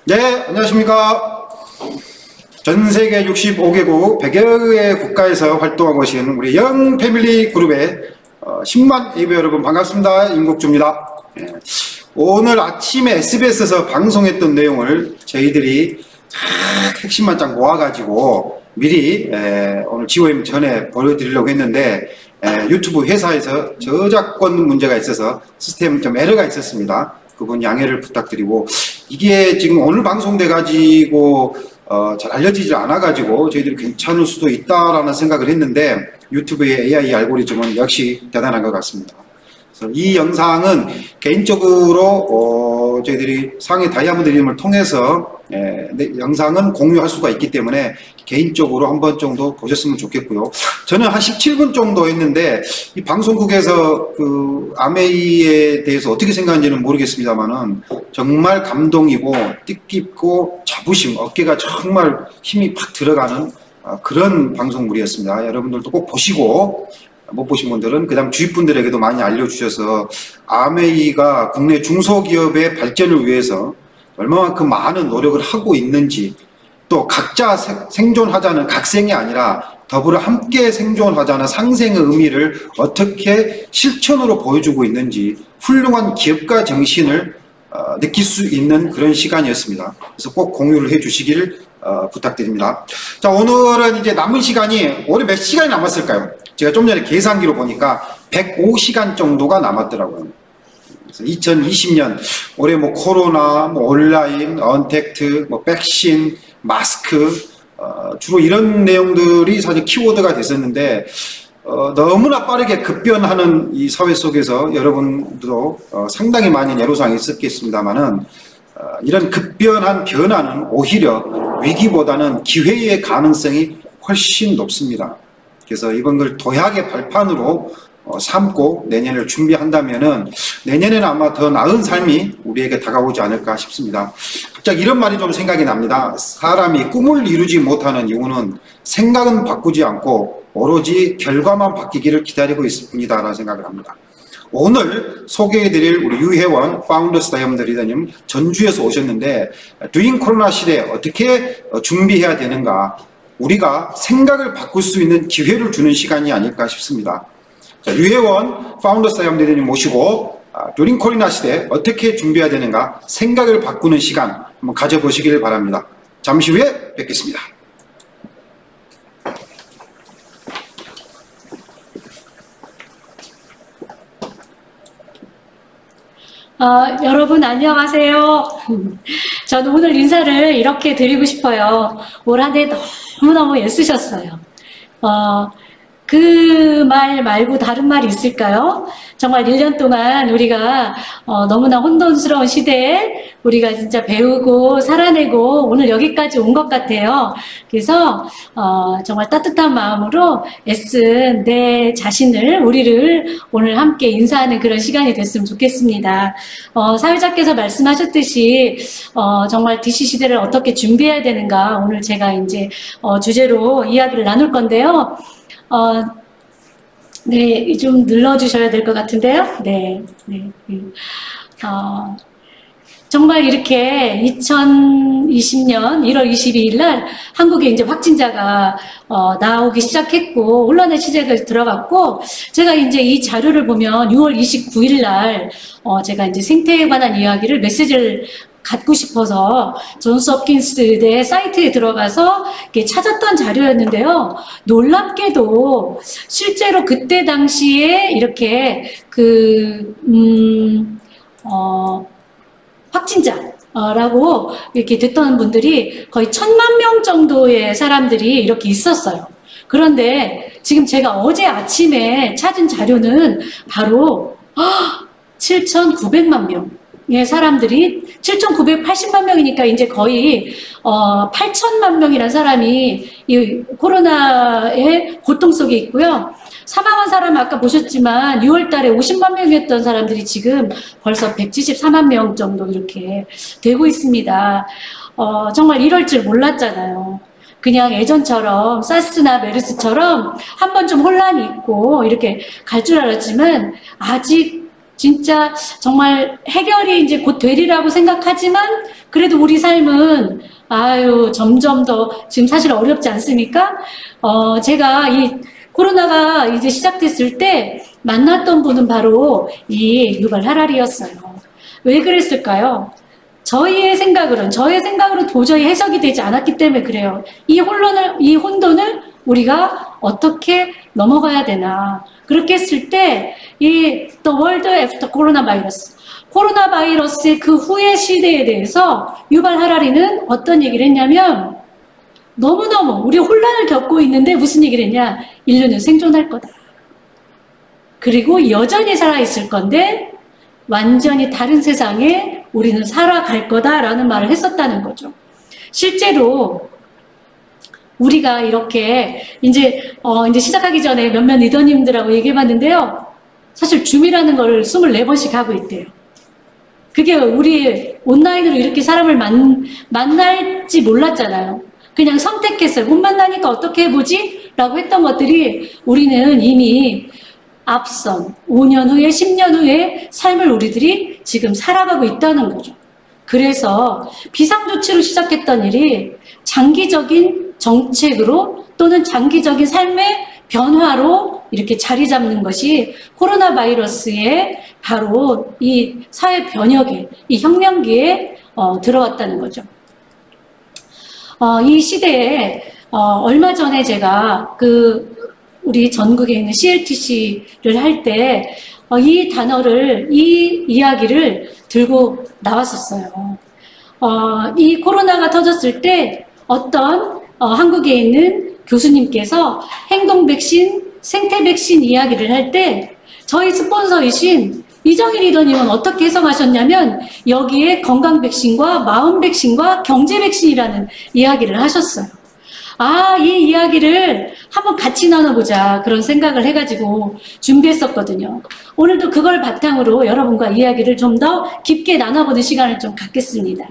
네, 안녕하십니까. 전 세계 65개국 100여의 국가에서 활동하고 계신 우리 영 패밀리 그룹의 10만 예배 여러분 반갑습니다. 임국주입니다. 오늘 아침에 SBS에서 방송했던 내용을 저희들이 핵심만 딱 모아가지고 미리 오늘 GOM 전에 보여드리려고 했는데 유튜브 회사에서 저작권 문제가 있어서 시스템 좀 에러가 있었습니다. 그분 양해를 부탁드리고, 이게 지금 오늘 방송돼 가지고 잘 알려지지 않아 가지고 저희들이 괜찮을 수도 있다라는 생각을 했는데, 유튜브의 AI 알고리즘은 역시 대단한 것 같습니다. 그래서 이 영상은 개인적으로 저희들이 상해 다이아몬드 리듬을 통해서 영상은 공유할 수가 있기 때문에 개인적으로 한 번 정도 보셨으면 좋겠고요. 저는 한 17분 정도 했는데 이 방송국에서 그 아메이에 대해서 어떻게 생각하는지는 모르겠습니다만은 정말 감동이고 뜻깊고 자부심, 어깨가 정말 힘이 팍 들어가는 그런 방송물이었습니다. 여러분들도 꼭 보시고, 못 보신 분들은 그 다음 주위 분들에게도 많이 알려주셔서 아메이가 국내 중소기업의 발전을 위해서 얼마만큼 많은 노력을 하고 있는지, 또 각자 생존하자는 각생이 아니라 더불어 함께 생존하자는 상생의 의미를 어떻게 실천으로 보여주고 있는지 훌륭한 기업가 정신을 느낄 수 있는 그런 시간이었습니다. 그래서 꼭 공유를 해 주시길 부탁드립니다. 자, 오늘은 이제 남은 시간이 올해 몇 시간이 남았을까요? 제가 좀 전에 계산기로 보니까 105시간 정도가 남았더라고요. 그래서 2020년 올해 뭐 코로나, 뭐 온라인, 언택트, 뭐 백신, 마스크, 주로 이런 내용들이 사실 키워드가 됐었는데, 너무나 빠르게 급변하는 이 사회 속에서 여러분도 상당히 많은 애로사항이 있었겠습니다만은, 이런 급변한 변화는 오히려 위기보다는 기회의 가능성이 훨씬 높습니다. 그래서 이번 걸 도약의 발판으로 삼고 내년을 준비한다면은 내년에는 아마 더 나은 삶이 우리에게 다가오지 않을까 싶습니다. 갑자기 이런 말이 좀 생각이 납니다. 사람이 꿈을 이루지 못하는 이유는 생각은 바꾸지 않고 오로지 결과만 바뀌기를 기다리고 있을 뿐이다 라는 생각을 합니다. 오늘 소개해드릴 우리 유혜원 파운더스 다이아몬드 리더님 전주에서 오셨는데, 듀잉 코로나 시대에 어떻게 준비해야 되는가, 우리가 생각을 바꿀 수 있는 기회를 주는 시간이 아닐까 싶습니다. 자, 유혜원 파운더스 다이아몬드 리더님 모시고 듀링 코로나 시대에 어떻게 준비해야 되는가 생각을 바꾸는 시간 한번 가져보시길 바랍니다. 잠시 후에 뵙겠습니다. 여러분 안녕하세요. 저는 오늘 인사를 이렇게 드리고 싶어요. 올 한 해 너무너무 애쓰셨어요. 그 말 말고 다른 말이 있을까요? 정말 1년 동안 우리가 너무나 혼돈스러운 시대에 우리가 진짜 배우고 살아내고 오늘 여기까지 온 것 같아요. 그래서 정말 따뜻한 마음으로 애쓴 내 자신을, 우리를 오늘 함께 인사하는 그런 시간이 됐으면 좋겠습니다. 사회자께서 말씀하셨듯이 정말 DC 시대를 어떻게 준비해야 되는가, 오늘 제가 이제 주제로 이야기를 나눌 건데요. 네, 좀 눌러주셔야 될 것 같은데요. 네. 정말 이렇게 2020년 1월 22일 날 한국에 이제 확진자가 나오기 시작했고, 혼란의 시대가 들어갔고, 제가 이제 이 자료를 보면 6월 29일 날 제가 이제 생태에 관한 이야기를 메시지를 갖고 싶어서 존스 홉킨스 의대 사이트에 들어가서 이렇게 찾았던 자료였는데요. 놀랍게도 실제로 그때 당시에 이렇게 확진자라고 이렇게 됐던 분들이 거의 1,000만 명 정도의 사람들이 이렇게 있었어요. 그런데 지금 제가 어제 아침에 찾은 자료는 바로 7,900만 명. 예, 사람들이 7,980만 명이니까 이제 거의 8천만 명이라는 사람이 이 코로나의 고통 속에 있고요. 사망한 사람은 아까 보셨지만 6월 달에 50만 명이었던 사람들이 지금 벌써 174만 명 정도 이렇게 되고 있습니다. 정말 이럴 줄 몰랐잖아요. 그냥 예전처럼 사스나 메르스처럼 한번 좀 혼란이 있고 이렇게 갈 줄 알았지만 아직 진짜 정말 해결이 이제 곧 되리라고 생각하지만 그래도 우리 삶은 아유 점점 더 지금 사실 어렵지 않습니까? 제가 이 코로나가 이제 시작됐을 때 만났던 분은 바로 이 유발 하라리였어요. 왜 그랬을까요? 저의 생각으로는 도저히 해석이 되지 않았기 때문에 그래요. 이 혼돈을 우리가 어떻게 넘어가야 되나. 그렇게 했을 때, The World After Coronavirus. 코로나 바이러스의 그 후의 시대에 대해서 유발 하라리는 어떤 얘기를 했냐면, 너무너무 우리 혼란을 겪고 있는데 무슨 얘기를 했냐. 인류는 생존할 거다. 그리고 여전히 살아있을 건데, 완전히 다른 세상에 우리는 살아갈 거다라는 말을 했었다는 거죠. 실제로 우리가 이렇게 이제 시작하기 전에 몇몇 리더님들하고 얘기해봤는데요. 사실 줌이라는 걸 24번씩 하고 있대요. 그게 우리 온라인으로 이렇게 사람을 만날지 몰랐잖아요. 그냥 선택했어요. 못 만나니까 어떻게 해보지? 라고 했던 것들이 우리는 이미 앞선 5년 후에 10년 후에 삶을 우리들이 지금 살아가고 있다는 거죠. 그래서 비상조치로 시작했던 일이 장기적인 정책으로 또는 장기적인 삶의 변화로 이렇게 자리 잡는 것이 코로나 바이러스의 바로 이 사회 변혁에, 이 혁명기에 들어왔다는 거죠. 이 시대에 얼마 전에 제가 우리 전국에 있는 CLTC를 할 때 이 단어를, 이 이야기를 들고 나왔었어요. 이 코로나가 터졌을 때 어떤 한국에 있는 교수님께서 행동 백신, 생태 백신 이야기를 할 때 저희 스폰서이신 이정희 리더님은 어떻게 해석하셨냐면 여기에 건강 백신과 마음 백신과 경제 백신이라는 이야기를 하셨어요. 이 이야기를 한번 같이 나눠보자 그런 생각을 해가지고 준비했었거든요. 오늘도 그걸 바탕으로 여러분과 이야기를 좀 더 깊게 나눠보는 시간을 좀 갖겠습니다.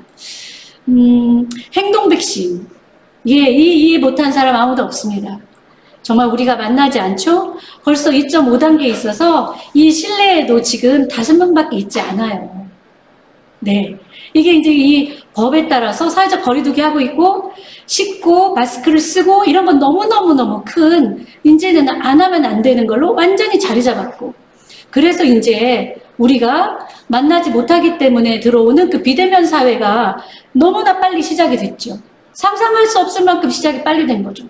행동 백신. 이해 못한 사람 아무도 없습니다. 정말 우리가 만나지 않죠? 벌써 2.5단계에 있어서 이 실내에도 지금 5명밖에 있지 않아요. 네. 이게 이제 이 법에 따라서 사회적 거리두기 하고 있고, 씻고, 마스크를 쓰고, 이런 건 너무너무너무 큰, 이제는 안 하면 안 되는 걸로 완전히 자리 잡았고, 그래서 이제 우리가 만나지 못하기 때문에 들어오는 그 비대면 사회가 너무나 빨리 시작이 됐죠. 상상할 수 없을 만큼 시작이 빨리 된 거죠.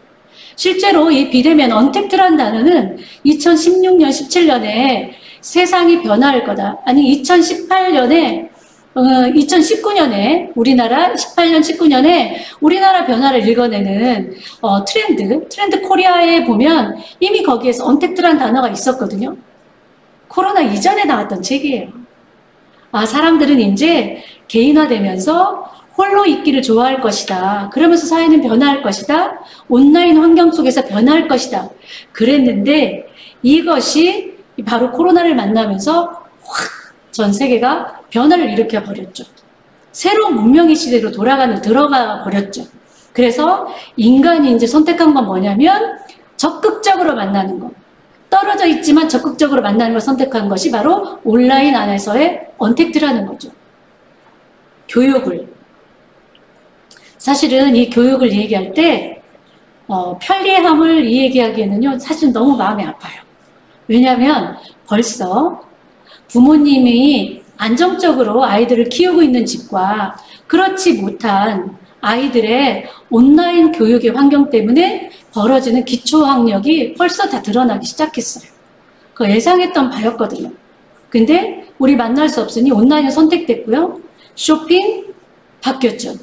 실제로 이 비대면 언택트라는 단어는 2016년, 17년에 세상이 변화할 거다. 아니 2019년에 우리나라 18년, 19년에 우리나라 변화를 읽어내는 트렌드 코리아에 보면 이미 거기에서 언택트라는 단어가 있었거든요. 코로나 이전에 나왔던 책이에요. 사람들은 이제 개인화되면서 홀로 있기를 좋아할 것이다. 그러면서 사회는 변화할 것이다. 온라인 환경 속에서 변화할 것이다. 그랬는데 이것이 바로 코로나를 만나면서 확 전 세계가 변화를 일으켜 버렸죠. 새로운 문명의 시대로 들어가 버렸죠. 그래서 인간이 이제 선택한 건 뭐냐면 적극적으로 만나는 것. 떨어져 있지만 적극적으로 만나는 걸 선택한 것이 바로 온라인 안에서의 언택트라는 거죠. 사실은 이 교육을 얘기할 때 편리함을 이 얘기하기에는요 사실 너무 마음이 아파요. 왜냐하면 벌써 부모님이 안정적으로 아이들을 키우고 있는 집과 그렇지 못한 아이들의 온라인 교육의 환경 때문에 벌어지는 기초학력이 벌써 다 드러나기 시작했어요. 그거 예상했던 바였거든요. 근데 우리 만날 수 없으니 온라인이 선택됐고요. 쇼핑 바뀌었죠.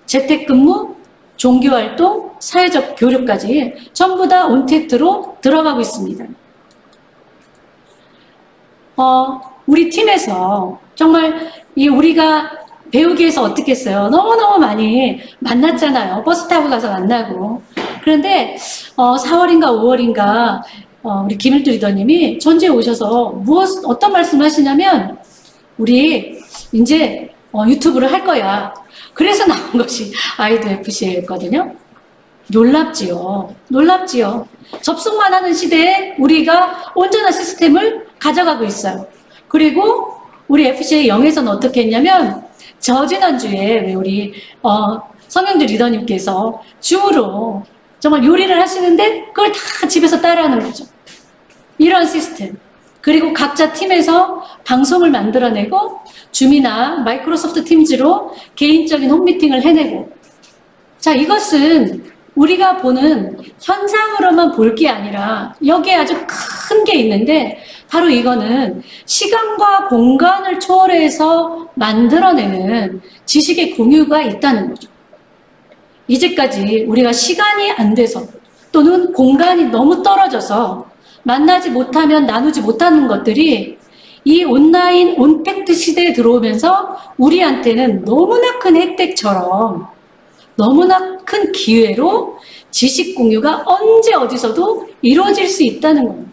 재택근무, 종교활동, 사회적 교류까지 전부 다 온택트로 들어가고 있습니다. 우리 팀에서 정말 우리가 배우기 위해서 어떻게 했어요? 너무너무 많이 만났잖아요. 버스 타고 가서 만나고. 그런데 4월인가 5월인가 우리 김일두 리더님이 전주에 오셔서 어떤 말씀 하시냐면 우리 이제 유튜브를 할 거야. 그래서 나온 것이 아이도 FC였거든요. 놀랍지요. 접속만 하는 시대에 우리가 온전한 시스템을 가져가고 있어요. 그리고 우리 FCA 영에서는 어떻게 했냐면 지난주에 왜 우리 성영주 리더님께서 줌으로 정말 요리를 하시는데 그걸 다 집에서 따라하는 거죠. 이런 시스템. 그리고 각자 팀에서 방송을 만들어내고 줌이나 마이크로소프트 팀즈로 개인적인 홈미팅을 해내고, 자, 이것은 우리가 보는 현상으로만 볼 게 아니라 여기에 아주 큰 게 있는데 바로 이거는 시간과 공간을 초월해서 만들어내는 지식의 공유가 있다는 거죠. 이제까지 우리가 시간이 안 돼서 또는 공간이 너무 떨어져서 만나지 못하면 나누지 못하는 것들이 이 온라인 온팩트 시대에 들어오면서 우리한테는 너무나 큰 혜택처럼, 너무나 큰 기회로 지식 공유가 언제 어디서도 이루어질 수 있다는 겁니다.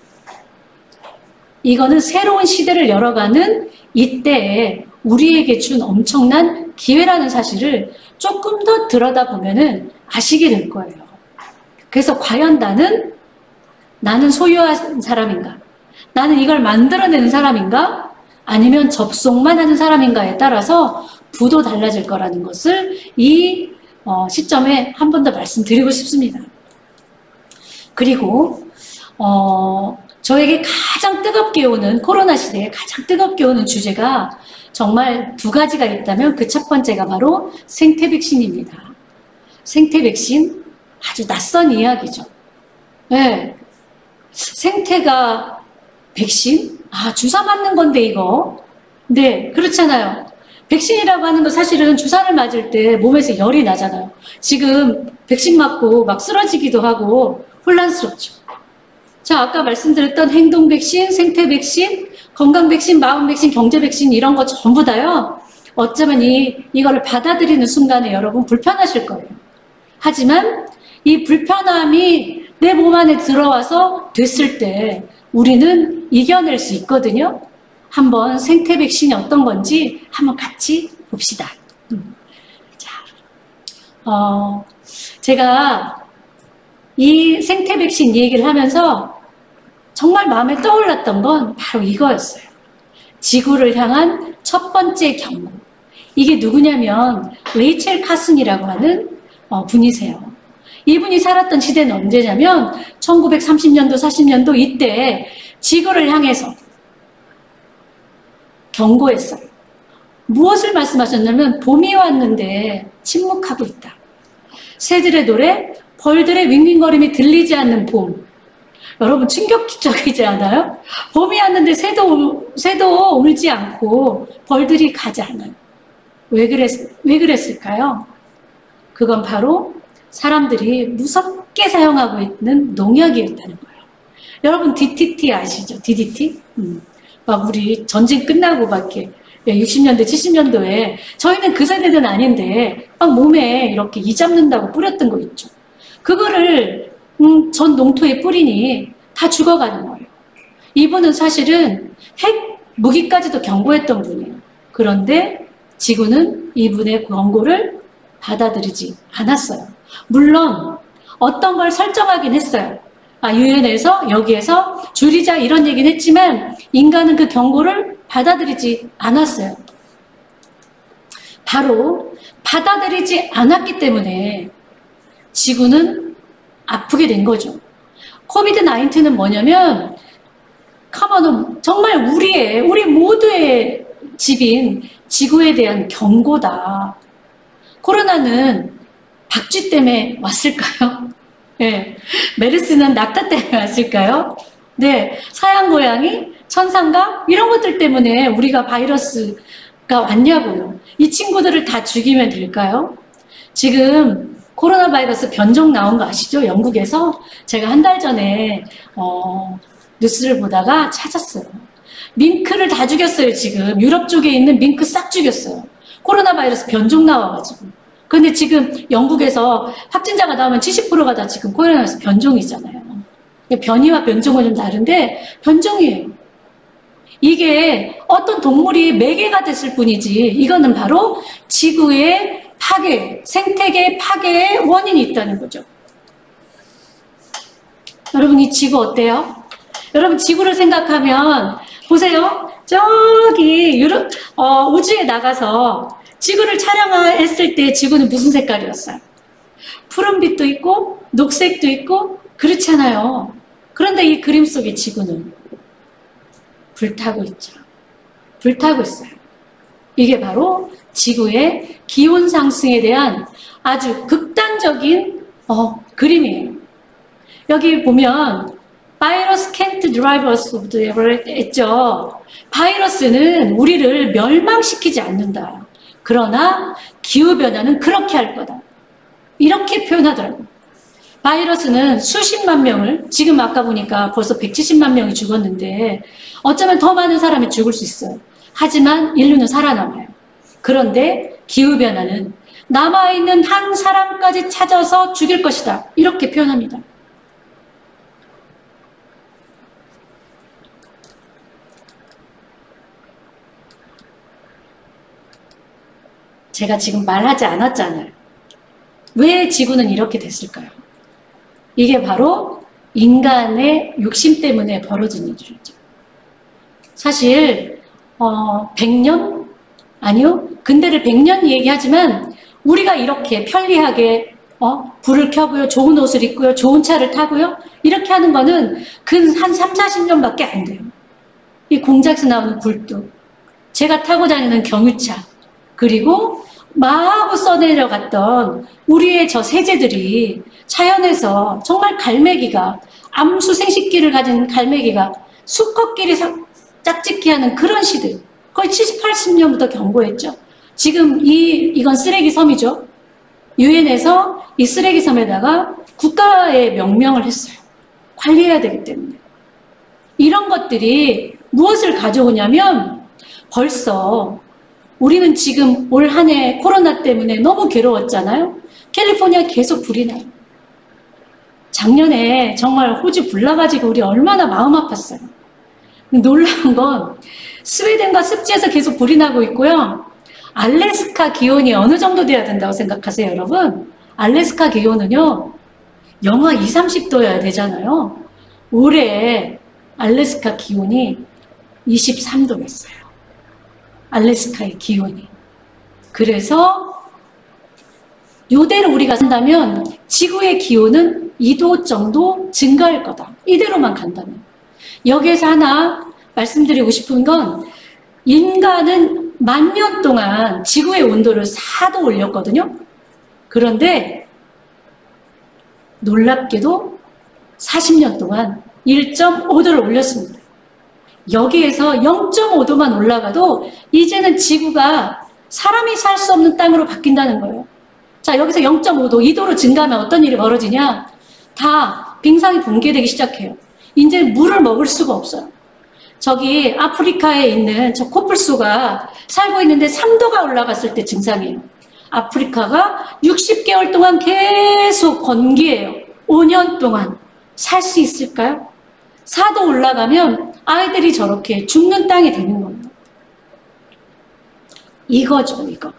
이거는 새로운 시대를 열어가는 이때에 우리에게 준 엄청난 기회라는 사실을 조금 더 들여다보면은 아시게 될 거예요. 그래서 과연 나는 소유한 사람인가? 나는 이걸 만들어내는 사람인가? 아니면 접속만 하는 사람인가에 따라서 부도 달라질 거라는 것을 이 시점에 한 번 더 말씀드리고 싶습니다. 그리고 저에게 가장 뜨겁게 오는, 코로나 시대에 가장 뜨겁게 오는 주제가 정말 두 가지가 있다면 그 첫 번째가 바로 생태 백신입니다. 생태 백신, 아주 낯선 이야기죠. 네. 생태가 백신? 주사 맞는 건데 이거. 네, 그렇잖아요. 백신이라고 하는 거 사실은 주사를 맞을 때 몸에서 열이 나잖아요. 지금 백신 맞고 막 쓰러지기도 하고 혼란스럽죠. 자, 아까 말씀드렸던 행동 백신, 생태 백신, 건강 백신, 마음 백신, 경제 백신 이런 거 전부 다요. 어쩌면 이거를 받아들이는 순간에 여러분 불편하실 거예요. 하지만 이 불편함이 내 몸 안에 들어와서 됐을 때 우리는 이겨낼 수 있거든요. 한번 생태 백신이 어떤 건지 한번 같이 봅시다. 자, 제가 이 생태 백신 얘기를 하면서 정말 마음에 떠올랐던 건 바로 이거였어요. 지구를 향한 첫 번째 경고. 이게 누구냐면 레이첼 카슨이라고 하는 분이세요. 이분이 살았던 시대는 언제냐면 1930년도, 40년도 이때 지구를 향해서 경고했어요. 무엇을 말씀하셨냐면 봄이 왔는데 침묵하고 있다. 새들의 노래, 벌들의 윙윙거림이 들리지 않는 봄. 여러분 충격적이지 않아요? 봄이 왔는데 새도 울지 않고 벌들이 가지 않아요. 왜 그랬을까요? 그건 바로 사람들이 무섭게 사용하고 있는 농약이었다는 거예요. 여러분 DDT 아시죠? DDT? 막 우리 전쟁 끝나고 막 이렇게 60년대, 70년도에 저희는 그 세대는 아닌데 막 몸에 이렇게 이 잡는다고 뿌렸던 거 있죠. 그거를 전 농토에 뿌리니 다 죽어가는 거예요. 이분은 사실은 핵 무기까지도 경고했던 분이에요. 그런데 지구는 이분의 경고를 받아들이지 않았어요. 물론 어떤 걸 설정하긴 했어요. 유엔에서 여기에서 줄이자 이런 얘기는 했지만 인간은 그 경고를 받아들이지 않았어요. 바로 받아들이지 않았기 때문에 지구는 아프게 된 거죠. 코비드-19는 뭐냐면 정말 우리 모두의 집인 지구에 대한 경고다. 코로나는 박쥐 때문에 왔을까요? 네. 메르스는 낙타 때문에 왔을까요? 네. 사양 고양이, 천상감 이런 것들 때문에 우리가 바이러스가 왔냐고요. 이 친구들을 다 죽이면 될까요? 지금 코로나 바이러스 변종 나온 거 아시죠? 영국에서 제가 한 달 전에 뉴스를 보다가 찾았어요. 밍크를 다 죽였어요. 지금 유럽 쪽에 있는 밍크 싹 죽였어요. 코로나 바이러스 변종 나와가지고. 근데 지금 영국에서 확진자가 나오면 70%가 다 지금 코로나 바이러스 변종이잖아요. 변이와 변종은 좀 다른데 변종이에요. 이게 어떤 동물이 매개가 됐을 뿐이지 이거는 바로 지구의 파괴, 생태계 파괴의 원인이 있다는 거죠. 여러분 이 지구 어때요? 여러분 지구를 생각하면 보세요. 저기 우주에 나가서 지구를 촬영했을 때 지구는 무슨 색깔이었어요? 푸른빛도 있고 녹색도 있고 그렇잖아요. 그런데 이 그림 속의 지구는 불타고 있죠. 불타고 있어요. 이게 바로 지구의 기온 상승에 대한 아주 극단적인 그림이에요. 여기 보면 바이러스 can't drive us of the ever 했죠. 바이러스는 우리를 멸망시키지 않는다. 그러나 기후변화는 그렇게 할 거다. 이렇게 표현하더라고요. 바이러스는 수십만 명을, 지금 아까 보니까 벌써 170만 명이 죽었는데 어쩌면 더 많은 사람이 죽을 수 있어요. 하지만 인류는 살아남아요. 그런데 기후변화는 남아있는 한 사람까지 찾아서 죽일 것이다. 이렇게 표현합니다. 제가 지금 말하지 않았잖아요. 왜 지구는 이렇게 됐을까요? 이게 바로 인간의 욕심 때문에 벌어진 일이죠. 사실 100년? 아니요. 근대를 100년 얘기하지만 우리가 이렇게 편리하게 불을 켜고요. 좋은 옷을 입고요. 좋은 차를 타고요. 이렇게 하는 거는 한 3, 40년밖에 안 돼요. 이 공장에서 나오는 굴뚝, 제가 타고 다니는 경유차, 그리고 마구 써내려갔던 우리의 저 세제들이 자연에서 정말 갈매기가, 암수생식기를 가진 갈매기가 수컷끼리 짝짓기 하는 그런 시대, 거의 70, 80년부터 경고했죠. 지금 이건 쓰레기 섬이죠. 유엔에서 이 쓰레기 섬에다가 국가의 명명을 했어요. 관리해야 되기 때문에. 이런 것들이 무엇을 가져오냐면 벌써 우리는 지금 올 한 해 코로나 때문에 너무 괴로웠잖아요. 캘리포니아 계속 불이 나요. 작년에 정말 호주 불 나가지고 우리 얼마나 마음 아팠어요. 놀라운 건 스웨덴과 습지에서 계속 불이 나고 있고요. 알래스카 기온이 어느 정도 돼야 된다고 생각하세요, 여러분? 알래스카 기온은요, 영하 20, 30도여야 되잖아요. 올해 알래스카 기온이 23도였어요. 알래스카의 기온이. 그래서 이대로 우리가 산다면 지구의 기온은 2도 정도 증가할 거다. 이대로만 간다면. 여기에서 하나 말씀드리고 싶은 건 인간은 10,000년 동안 지구의 온도를 4도 올렸거든요. 그런데 놀랍게도 40년 동안 1.5도를 올렸습니다. 여기에서 0.5도만 올라가도 이제는 지구가 사람이 살 수 없는 땅으로 바뀐다는 거예요. 자, 여기서 0.5도, 2도로 증가하면 어떤 일이 벌어지냐? 다 빙상이 붕괴되기 시작해요. 이제 물을 먹을 수가 없어요. 저기 아프리카에 있는 저 코뿔소가 살고 있는데 3도가 올라갔을 때 증상이에요. 아프리카가 60개월 동안 계속 건기예요. 5년 동안 살 수 있을까요? 4도 올라가면 아이들이 저렇게 죽는 땅이 되는 거예요. 이거죠, 이거.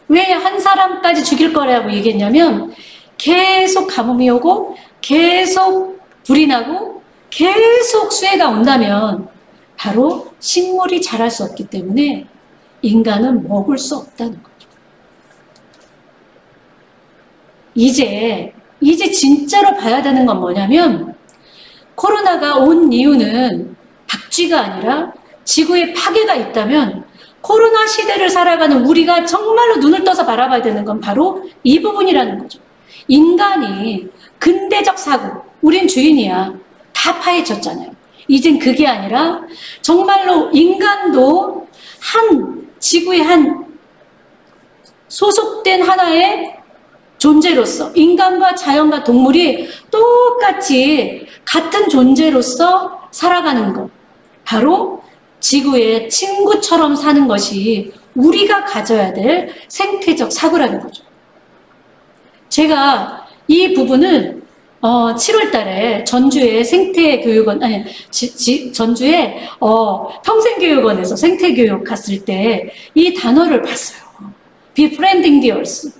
왜 한 사람까지 죽일 거라고 얘기했냐면 계속 가뭄이 오고 계속 불이 나고 계속 수해가 온다면 바로 식물이 자랄 수 없기 때문에 인간은 먹을 수 없다는 거죠. 이제 진짜로 봐야 되는 건 뭐냐면 코로나가 온 이유는 박쥐가 아니라 지구에 파괴가 있다면 코로나 시대를 살아가는 우리가 정말로 눈을 떠서 바라봐야 되는 건 바로 이 부분이라는 거죠. 인간이 근대적 사고, 우린 주인이야. 다 파헤쳤잖아요. 이젠 그게 아니라 정말로 인간도 지구의 한 소속된 하나의 존재로서 인간과 자연과 동물이 똑같이 같은 존재로서 살아가는 것. 바로 지구의 친구처럼 사는 것이 우리가 가져야 될 생태적 사고라는 거죠. 제가 이 부분을 7월 달에 전주의 생태교육원, 전주의 평생교육원에서 생태교육 갔을 때 이 단어를 봤어요. Befriending the Earth.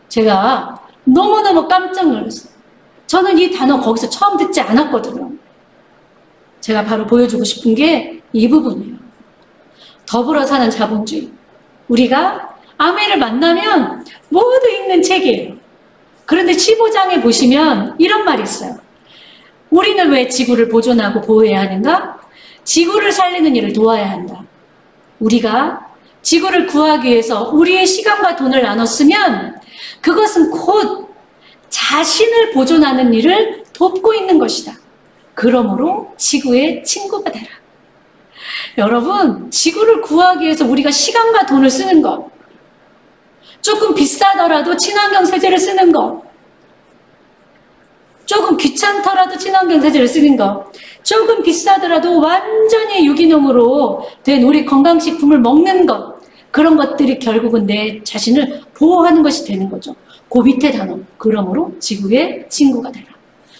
제가 너무너무 깜짝 놀랐어요. 저는 이 단어 거기서 처음 듣지 않았거든요. 제가 바로 보여주고 싶은 게 이 부분이에요. 더불어 사는 자본주의. 우리가 아메를 만나면 모두 읽는 책이에요. 그런데 15장에 보시면 이런 말이 있어요. 우리는 왜 지구를 보존하고 보호해야 하는가? 지구를 살리는 일을 도와야 한다. 우리가 지구를 구하기 위해서 우리의 시간과 돈을 나눴으면 그것은 곧 자신을 보존하는 일을 돕고 있는 것이다. 그러므로 지구의 친구가 되라. 여러분, 지구를 구하기 위해서 우리가 시간과 돈을 쓰는 것, 조금 비싸더라도 친환경 세제를 쓰는 것, 조금 귀찮더라도 친환경 세제를 쓰는 것, 조금 비싸더라도 완전히 유기농으로 된 우리 건강식품을 먹는 것, 그런 것들이 결국은 내 자신을 보호하는 것이 되는 거죠. 그 밑에 단어, 그러므로 지구의 친구가 되라.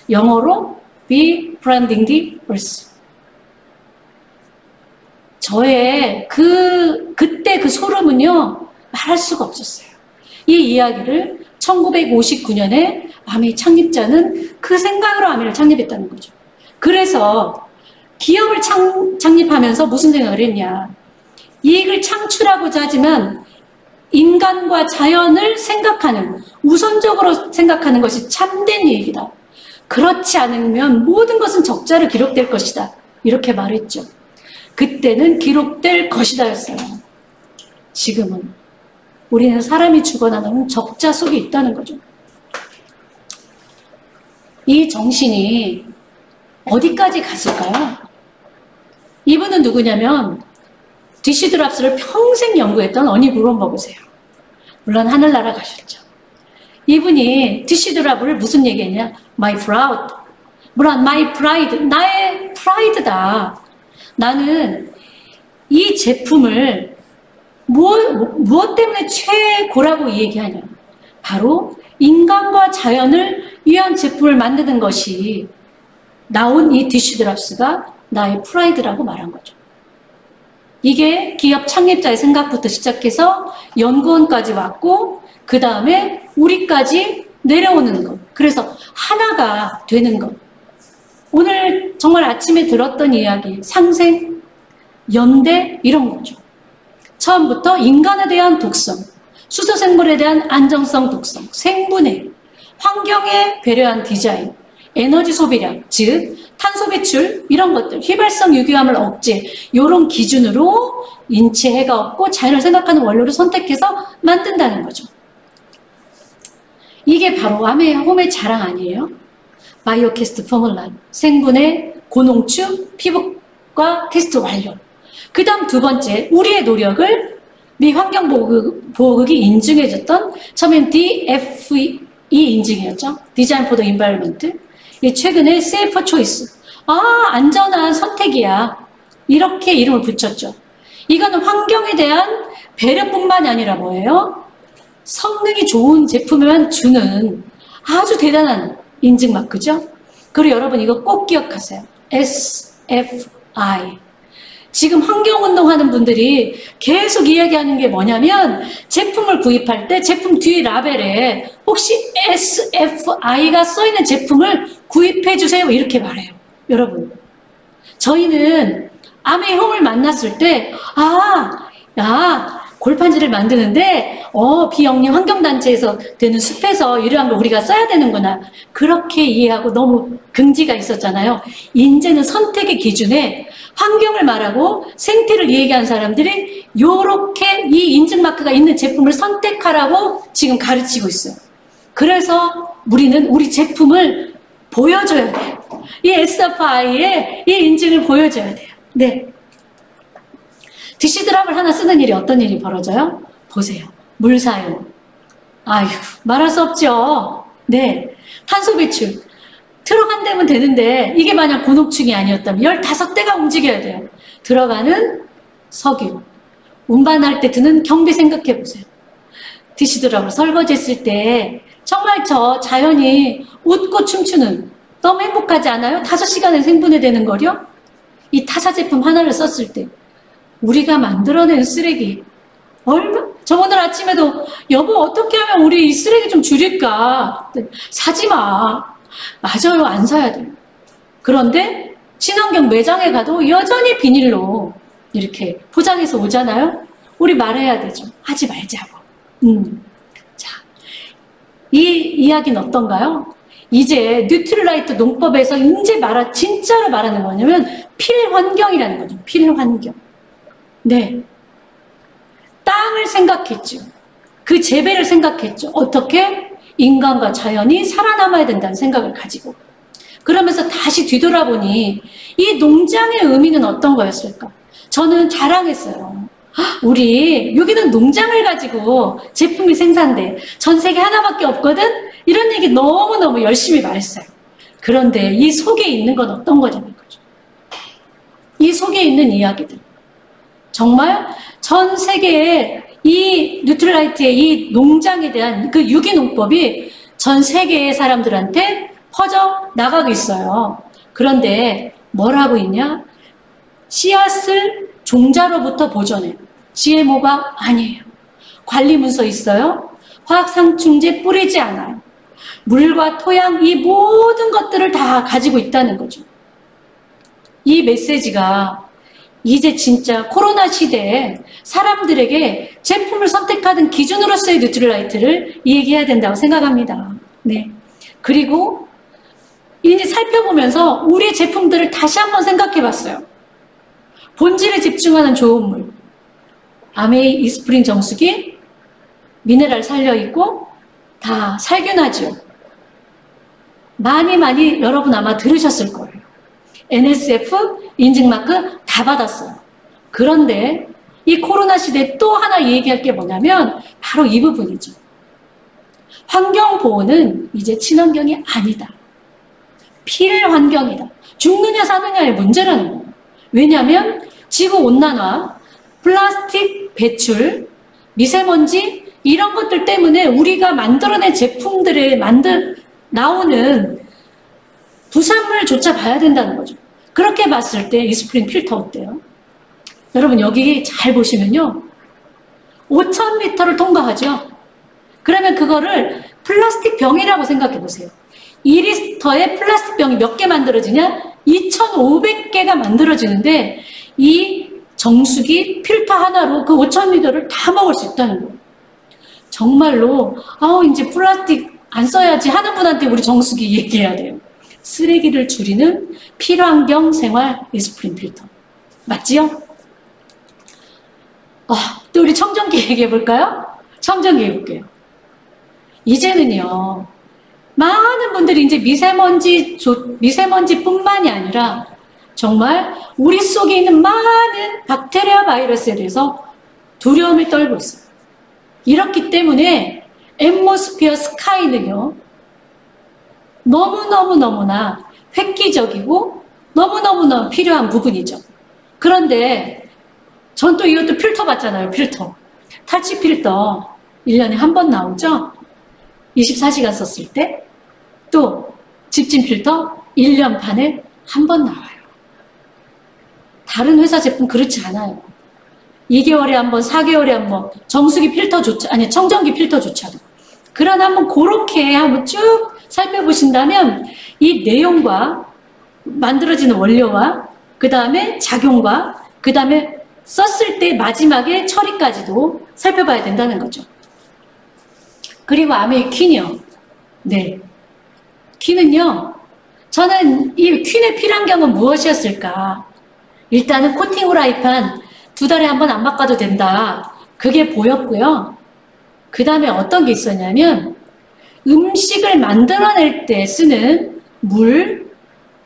영어로 befriending the earth. 저의 그때 그 소름은요, 말할 수가 없었어요. 이 이야기를 1959년에 아메 창립자는 그 생각으로 아메를 창립했다는 거죠. 그래서 기업을 창립하면서 무슨 생각을 했냐. 이익을 창출하고자 하지만 인간과 자연을 생각하는, 우선적으로 생각하는 것이 참된 이익이다. 그렇지 않으면 모든 것은 적자로 기록될 것이다. 이렇게 말했죠. 그때는 기록될 것이다 였어요. 지금은 우리는 사람이 죽어나가는 적자 속에 있다는 거죠. 이 정신이 어디까지 갔을까요? 이분은 누구냐면 디시드랍스를 평생 연구했던 어니 브롬버그세요. 물론 하늘나라 가셨죠. 이분이 디시드랍을 무슨 얘기했냐? My proud. 물론 my pride. 나의 프라이드다. 나는 이 제품을 무엇 때문에 최고라고 얘기하냐. 바로 인간과 자연을 위한 제품을 만드는 것이 나온 이 디시드랍스가 나의 프라이드라고 말한 거죠. 이게 기업 창립자의 생각부터 시작해서 연구원까지 왔고 그 다음에 우리까지 내려오는 것. 그래서 하나가 되는 것. 오늘 정말 아침에 들었던 이야기, 상생, 연대 이런 거죠. 처음부터 인간에 대한 독성, 수소생물에 대한 안정성 독성, 생분해, 환경에 배려한 디자인, 에너지 소비량, 즉 탄소 배출 이런 것들, 휘발성 유기화물 억제 이런 기준으로 인체 해가 없고 자연을 생각하는 원료를 선택해서 만든다는 거죠. 이게 바로 아메 홈의 자랑 아니에요? 바이오캐스트 포뮬라, 생분해, 고농축, 피부과 테스트 완료. 그 다음 두 번째, 우리의 노력을 미 환경보호국이 인증해줬던 처음엔 DFE 인증이었죠. 디자인 포 더 인바이러먼트. 최근에 세이퍼 초이스. 안전한 선택이야. 이렇게 이름을 붙였죠. 이거는 환경에 대한 배려뿐만이 아니라 뭐예요? 성능이 좋은 제품에만 주는 아주 대단한 인증 마크죠. 그리고 여러분 이거 꼭 기억하세요. SFI. 지금 환경운동하는 분들이 계속 이야기하는 게 뭐냐면 제품을 구입할 때 제품 뒤 라벨에 혹시 SFI가 써있는 제품을 구입해주세요 이렇게 말해요. 여러분 저희는 아메 형을 만났을 때 골판지를 만드는데 비영리 환경단체에서 되는 숲에서 이러한 걸 우리가 써야 되는구나 그렇게 이해하고 너무 긍지가 있었잖아요. 이제는 선택의 기준에 환경을 말하고 생태를 얘기한 사람들이 요렇게 이 인증마크가 있는 제품을 선택하라고 지금 가르치고 있어요. 그래서 우리는 우리 제품을 보여줘야 돼요. 이 SFI의 이 인증을 보여줘야 돼요. 네. 디시드랍을 하나 쓰는 일이 어떤 일이 벌어져요? 보세요. 물 사용. 말할 수 없죠. 네. 탄소 배출. 트럭 한 대면 되는데 이게 만약 고농축이 아니었다면 15대가 움직여야 돼요. 들어가는 석유. 운반할 때 드는 경비 생각해 보세요. 디시드랍을 설거지했을 때 정말 저 자연이 웃고 춤추는 너무 행복하지 않아요? 5시간에 생분해 되는 거요? 이 타사 제품 하나를 썼을 때 우리가 만들어낸 쓰레기 저 오늘 아침에도 여보 어떻게 하면 우리 이 쓰레기 좀 줄일까? 사지 마. 맞아요. 안 사야 돼요. 그런데 친환경 매장에 가도 여전히 비닐로 이렇게 포장해서 오잖아요. 우리 말해야 되죠. 하지 말자고. 자, 이 이야기는 어떤가요? 이제 뉴트릴라이트 농법에서 이제 진짜로 말하는 거냐면 필환경이라는 거죠. 필환경. 네. 땅을 생각했죠. 그 재배를 생각했죠. 어떻게? 인간과 자연이 살아남아야 된다는 생각을 가지고. 그러면서 다시 뒤돌아보니 이 농장의 의미는 어떤 거였을까? 저는 자랑했어요. 우리 여기는 농장을 가지고 제품이 생산돼. 전 세계 하나밖에 없거든? 이런 얘기 너무너무 열심히 말했어요. 그런데 이 속에 있는 건 어떤 거냐는 거죠. 이 속에 있는 이야기들. 정말 전 세계에 이 뉴트릴라이트의 이 농장에 대한 그 유기농법이 전 세계의 사람들한테 퍼져 나가고 있어요. 그런데 뭘 하고 있냐? 씨앗을 종자로부터 보존해요. GMO가 아니에요. 관리 문서 있어요. 화학상충제 뿌리지 않아요. 물과 토양 이 모든 것들을 다 가지고 있다는 거죠. 이 메시지가 이제 진짜 코로나 시대에 사람들에게 제품을 선택하는 기준으로서의 뉴트릴라이트를 얘기해야 된다고 생각합니다. 네. 그리고 이제 살펴보면서 우리 제품들을 다시 한번 생각해 봤어요. 본질에 집중하는 좋은 물. 아메이 이스프린 정수기, 미네랄 살려있고 다 살균하죠. 많이 여러분 아마 들으셨을 거예요. NSF 인증마크 다 받았어요. 그런데 이 코로나 시대에 또 하나 얘기할 게 뭐냐면 바로 이 부분이죠. 환경보호는 이제 친환경이 아니다. 필환경이다. 죽느냐 사느냐의 문제라는 거예요. 왜냐하면 지구온난화, 플라스틱 배출, 미세먼지 이런 것들 때문에 우리가 만들어낸 제품들에 나오는 부산물조차 봐야 된다는 거죠. 그렇게 봤을 때 이스프린 필터 어때요? 여러분 여기 잘 보시면요. 5,000리터를 통과하죠. 그러면 그거를 플라스틱 병이라고 생각해 보세요. 2리터의 플라스틱 병이 몇 개 만들어지냐? 2,500개가 만들어지는데 이 정수기 필터 하나로 그 5,000리터를 다 먹을 수 있다는 거예요. 정말로 이제 플라스틱 안 써야지 하는 분한테 우리 정수기 얘기해야 돼요. 쓰레기를 줄이는 필환경 생활 이스프린 필터. 맞지요? 또 우리 청정기 얘기해 볼까요? 청정기 해볼게요. 이제는요, 많은 분들이 이제 미세먼지뿐만이 아니라 정말 우리 속에 있는 많은 박테리아 바이러스에 대해서 두려움을 떨고 있어요. 이렇기 때문에 앰모스피어 스카이는요, 너무나 획기적이고 너무너무 필요한 부분이죠. 그런데 전 또 이것도 필터 봤잖아요. 필터. 탈취 필터 1년에 한 번 나오죠. 24시간 썼을 때. 또 집진 필터 1년 반에 한 번 나와요. 다른 회사 제품 그렇지 않아요. 2개월에 한 번, 4개월에 한 번, 정수기 필터조차, 아니 청정기 필터조차도. 그러나 한번 그렇게 한번 쭉 살펴보신다면 이 내용과 만들어지는 원료와 그 다음에 작용과 그 다음에 썼을 때 마지막에 처리까지도 살펴봐야 된다는 거죠. 그리고 아메이 퀸이요. 네. 퀸은요. 저는 이 퀸의 필환경은 무엇이었을까? 일단은 코팅 후라이팬 2달에 한 번 안 바꿔도 된다. 그게 보였고요. 그 다음에 어떤 게 있었냐면 음식을 만들어낼 때 쓰는 물,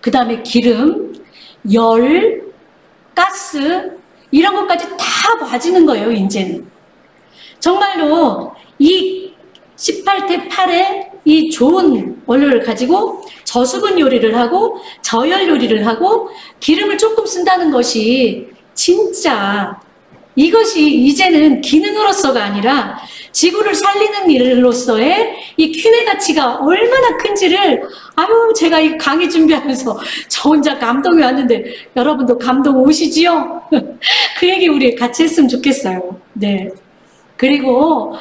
그 다음에 기름, 열, 가스 이런 것까지 다 봐지는 거예요. 이제는. 정말로 이 18대 8의 이 좋은 원료를 가지고 저수분 요리를 하고 저열 요리를 하고 기름을 조금 쓴다는 것이 진짜 이것이 이제는 기능으로서가 아니라 지구를 살리는 일로서의 이 퀸의 가치가 얼마나 큰지를 제가 이 강의 준비하면서 저 혼자 감동이 왔는데 여러분도 감동 오시지요? 그 얘기 우리 같이 했으면 좋겠어요. 네. 그리고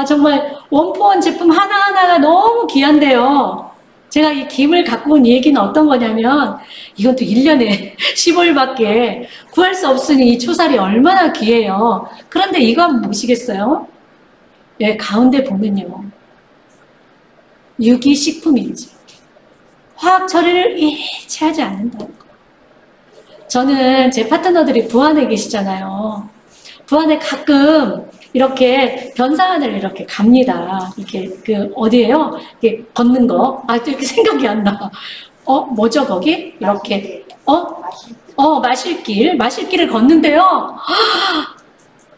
정말 원포원 제품 하나하나가 너무 귀한데요. 제가 이 김을 갖고 온 얘기는 어떤 거냐면, 이건 또 1년에 15일밖에 구할 수 없으니 이 초살이 얼마나 귀해요. 그런데 이거 한번 보시겠어요? 예, 가운데 보면요. 유기식품인지 화학 처리를 일체 하지 않는다는 거. 저는 제 파트너들이 부안에 계시잖아요. 부안에 가끔 이렇게 변산을 이렇게 갑니다. 이렇게 어디에요? 이렇게 걷는 거. 아, 또 이렇게 생각이 안 나. 뭐죠 거기? 이렇게 마실길을 걷는데요.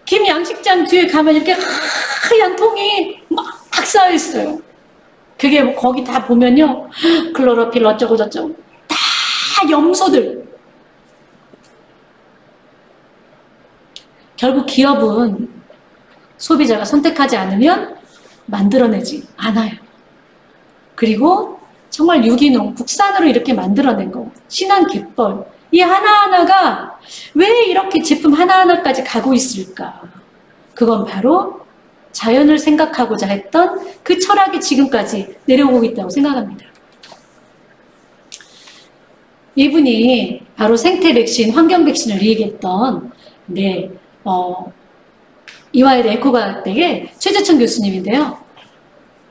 김 양식장 뒤에 가면 이렇게 하얀 통이 막 쌓여 있어요. 그게 뭐 거기 다 보면요. 클로로필 어쩌고 저쩌고 다 염소들. 결국 기업은 소비자가 선택하지 않으면 만들어내지 않아요. 그리고 정말 유기농, 국산으로 이렇게 만들어낸 거. 신한 갯벌. 이 하나하나가 왜 이렇게 제품 하나하나까지 가고 있을까? 그건 바로 자연을 생각하고자 했던 그 철학이 지금까지 내려오고 있다고 생각합니다. 이분이 바로 생태 백신, 환경 백신을 얘기했던 이화여대 에코과학대의 최재천 교수님인데요.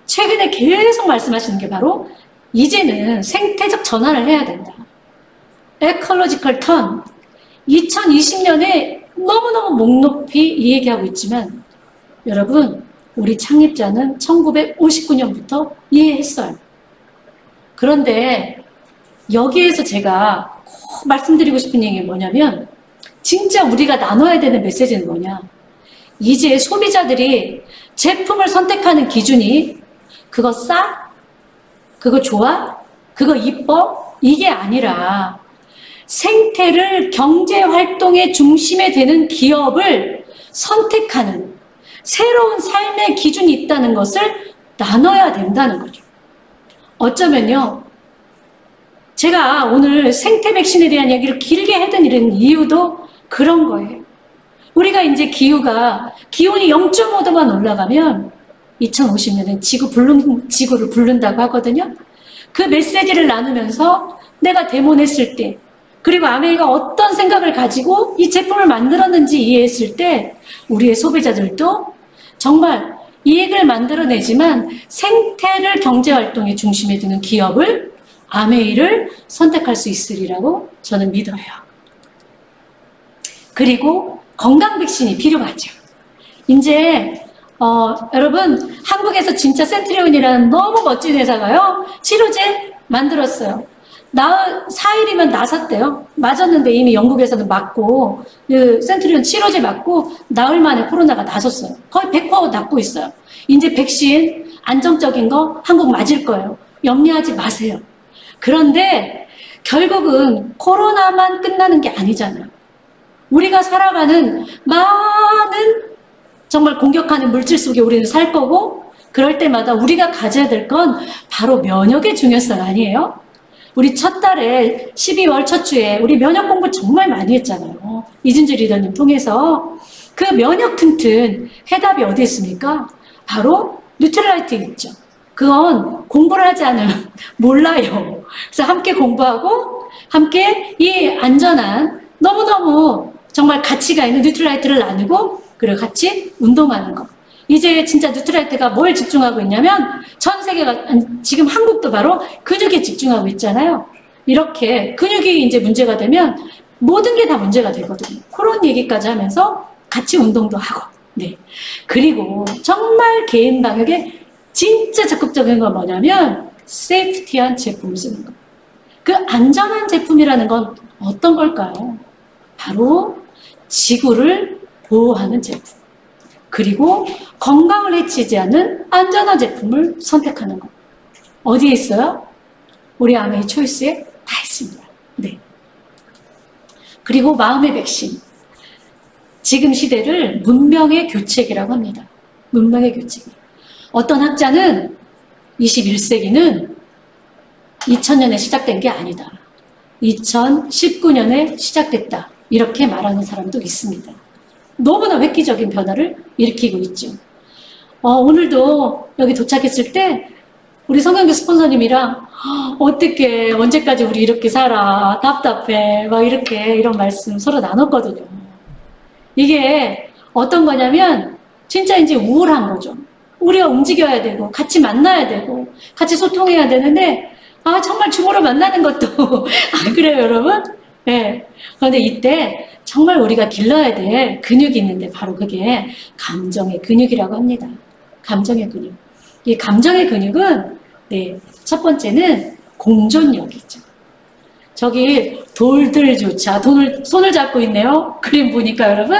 최근에 계속 말씀하시는 게 바로 이제는 생태적 전환을 해야 된다. 에컬로지컬 턴. 2020년에 너무너무 목 높이 이 얘기하고 있지만 여러분, 우리 창립자는 1959년부터 이해했어요. 그런데 여기에서 제가 꼭 말씀드리고 싶은 얘기가 뭐냐면 진짜 우리가 나눠야 되는 메시지는 뭐냐. 이제 소비자들이 제품을 선택하는 기준이 그거 싸? 그거 좋아? 그거 이뻐? 이게 아니라 생태를 경제활동의 중심에 되는 기업을 선택하는 새로운 삶의 기준이 있다는 것을 나눠야 된다는 거죠. 어쩌면요. 제가 오늘 생태 백신에 대한 얘기를 길게 해드리는 이유도 그런 거예요. 우리가 이제 기온이 0.5도만 올라가면 2050년엔 지구를 부른다고 하거든요. 그 메시지를 나누면서 내가 데모냈을 때 그리고 아메이가 어떤 생각을 가지고 이 제품을 만들었는지 이해했을 때 우리의 소비자들도 정말 이익을 만들어내지만 생태를 경제활동의 중심에 두는 기업을 아메이를 선택할 수 있으리라고 저는 믿어요. 그리고 건강 백신이 필요하죠. 이제 여러분 한국에서 진짜 센트리온이라는 너무 멋진 회사가요. 치료제 만들었어요. 4일이면 나섰대요. 맞았는데 이미 영국에서는 맞고 센트리온 치료제 맞고 나흘 만에 코로나가 나섰어요. 거의 100% 낫고 있어요. 이제 백신 안정적인 거 한국 맞을 거예요. 염려하지 마세요. 그런데 결국은 코로나만 끝나는 게 아니잖아요. 우리가 살아가는 많은 정말 공격하는 물질 속에 우리는 살 거고 그럴 때마다 우리가 가져야 될 건 바로 면역의 중요성 아니에요? 우리 첫 달에 12월 첫 주에 우리 면역 공부 정말 많이 했잖아요. 이진주 리더님 통해서 그 면역 튼튼 해답이 어디 있습니까? 바로 뉴트럴라이트 있죠. 그건 공부를 하지 않으면 몰라요. 그래서 함께 공부하고 함께 이 안전한 너무너무 정말 가치가 있는 뉴트럴라이트를 나누고 그리고 같이 운동하는 거. 이제 진짜 뉴트럴라이트가 뭘 집중하고 있냐면 전 세계가 지금 한국도 바로 근육에 집중하고 있잖아요. 이렇게 근육이 이제 문제가 되면 모든 게 다 문제가 되거든요. 그런 얘기까지 하면서 같이 운동도 하고. 네. 그리고 정말 개인 방역에 진짜 적극적인 건 뭐냐면 세이프티한 제품을 쓰는 거. 그 안전한 제품이라는 건 어떤 걸까요? 바로 지구를 보호하는 제품. 그리고 건강을 해치지 않는 안전한 제품을 선택하는 것. 어디에 있어요? 우리 아메이 초이스에 다 있습니다. 네. 그리고 마음의 백신. 지금 시대를 문명의 교책이라고 합니다. 문명의 교책. 어떤 학자는 21세기는 2000년에 시작된 게 아니다. 2019년에 시작됐다. 이렇게 말하는 사람도 있습니다. 너무나 획기적인 변화를 일으키고 있죠. 오늘도 여기 도착했을 때 우리 성형교 스폰서님이랑 어떻게 언제까지 우리 이렇게 살아 답답해 막 이렇게 이런 말씀 서로 나눴거든요. 이게 어떤 거냐면 진짜 이제 우울한 거죠. 우리가 움직여야 되고 같이 만나야 되고 같이 소통해야 되는데 정말 주보로 만나는 것도 그래요 여러분? 네. 그런데 이때 정말 우리가 길러야 될 근육이 있는데 바로 그게 감정의 근육이라고 합니다. 감정의 근육. 이 감정의 근육은 네, 첫 번째는 공존력이죠. 저기 돌들조차 손을 잡고 있네요. 그림 보니까 여러분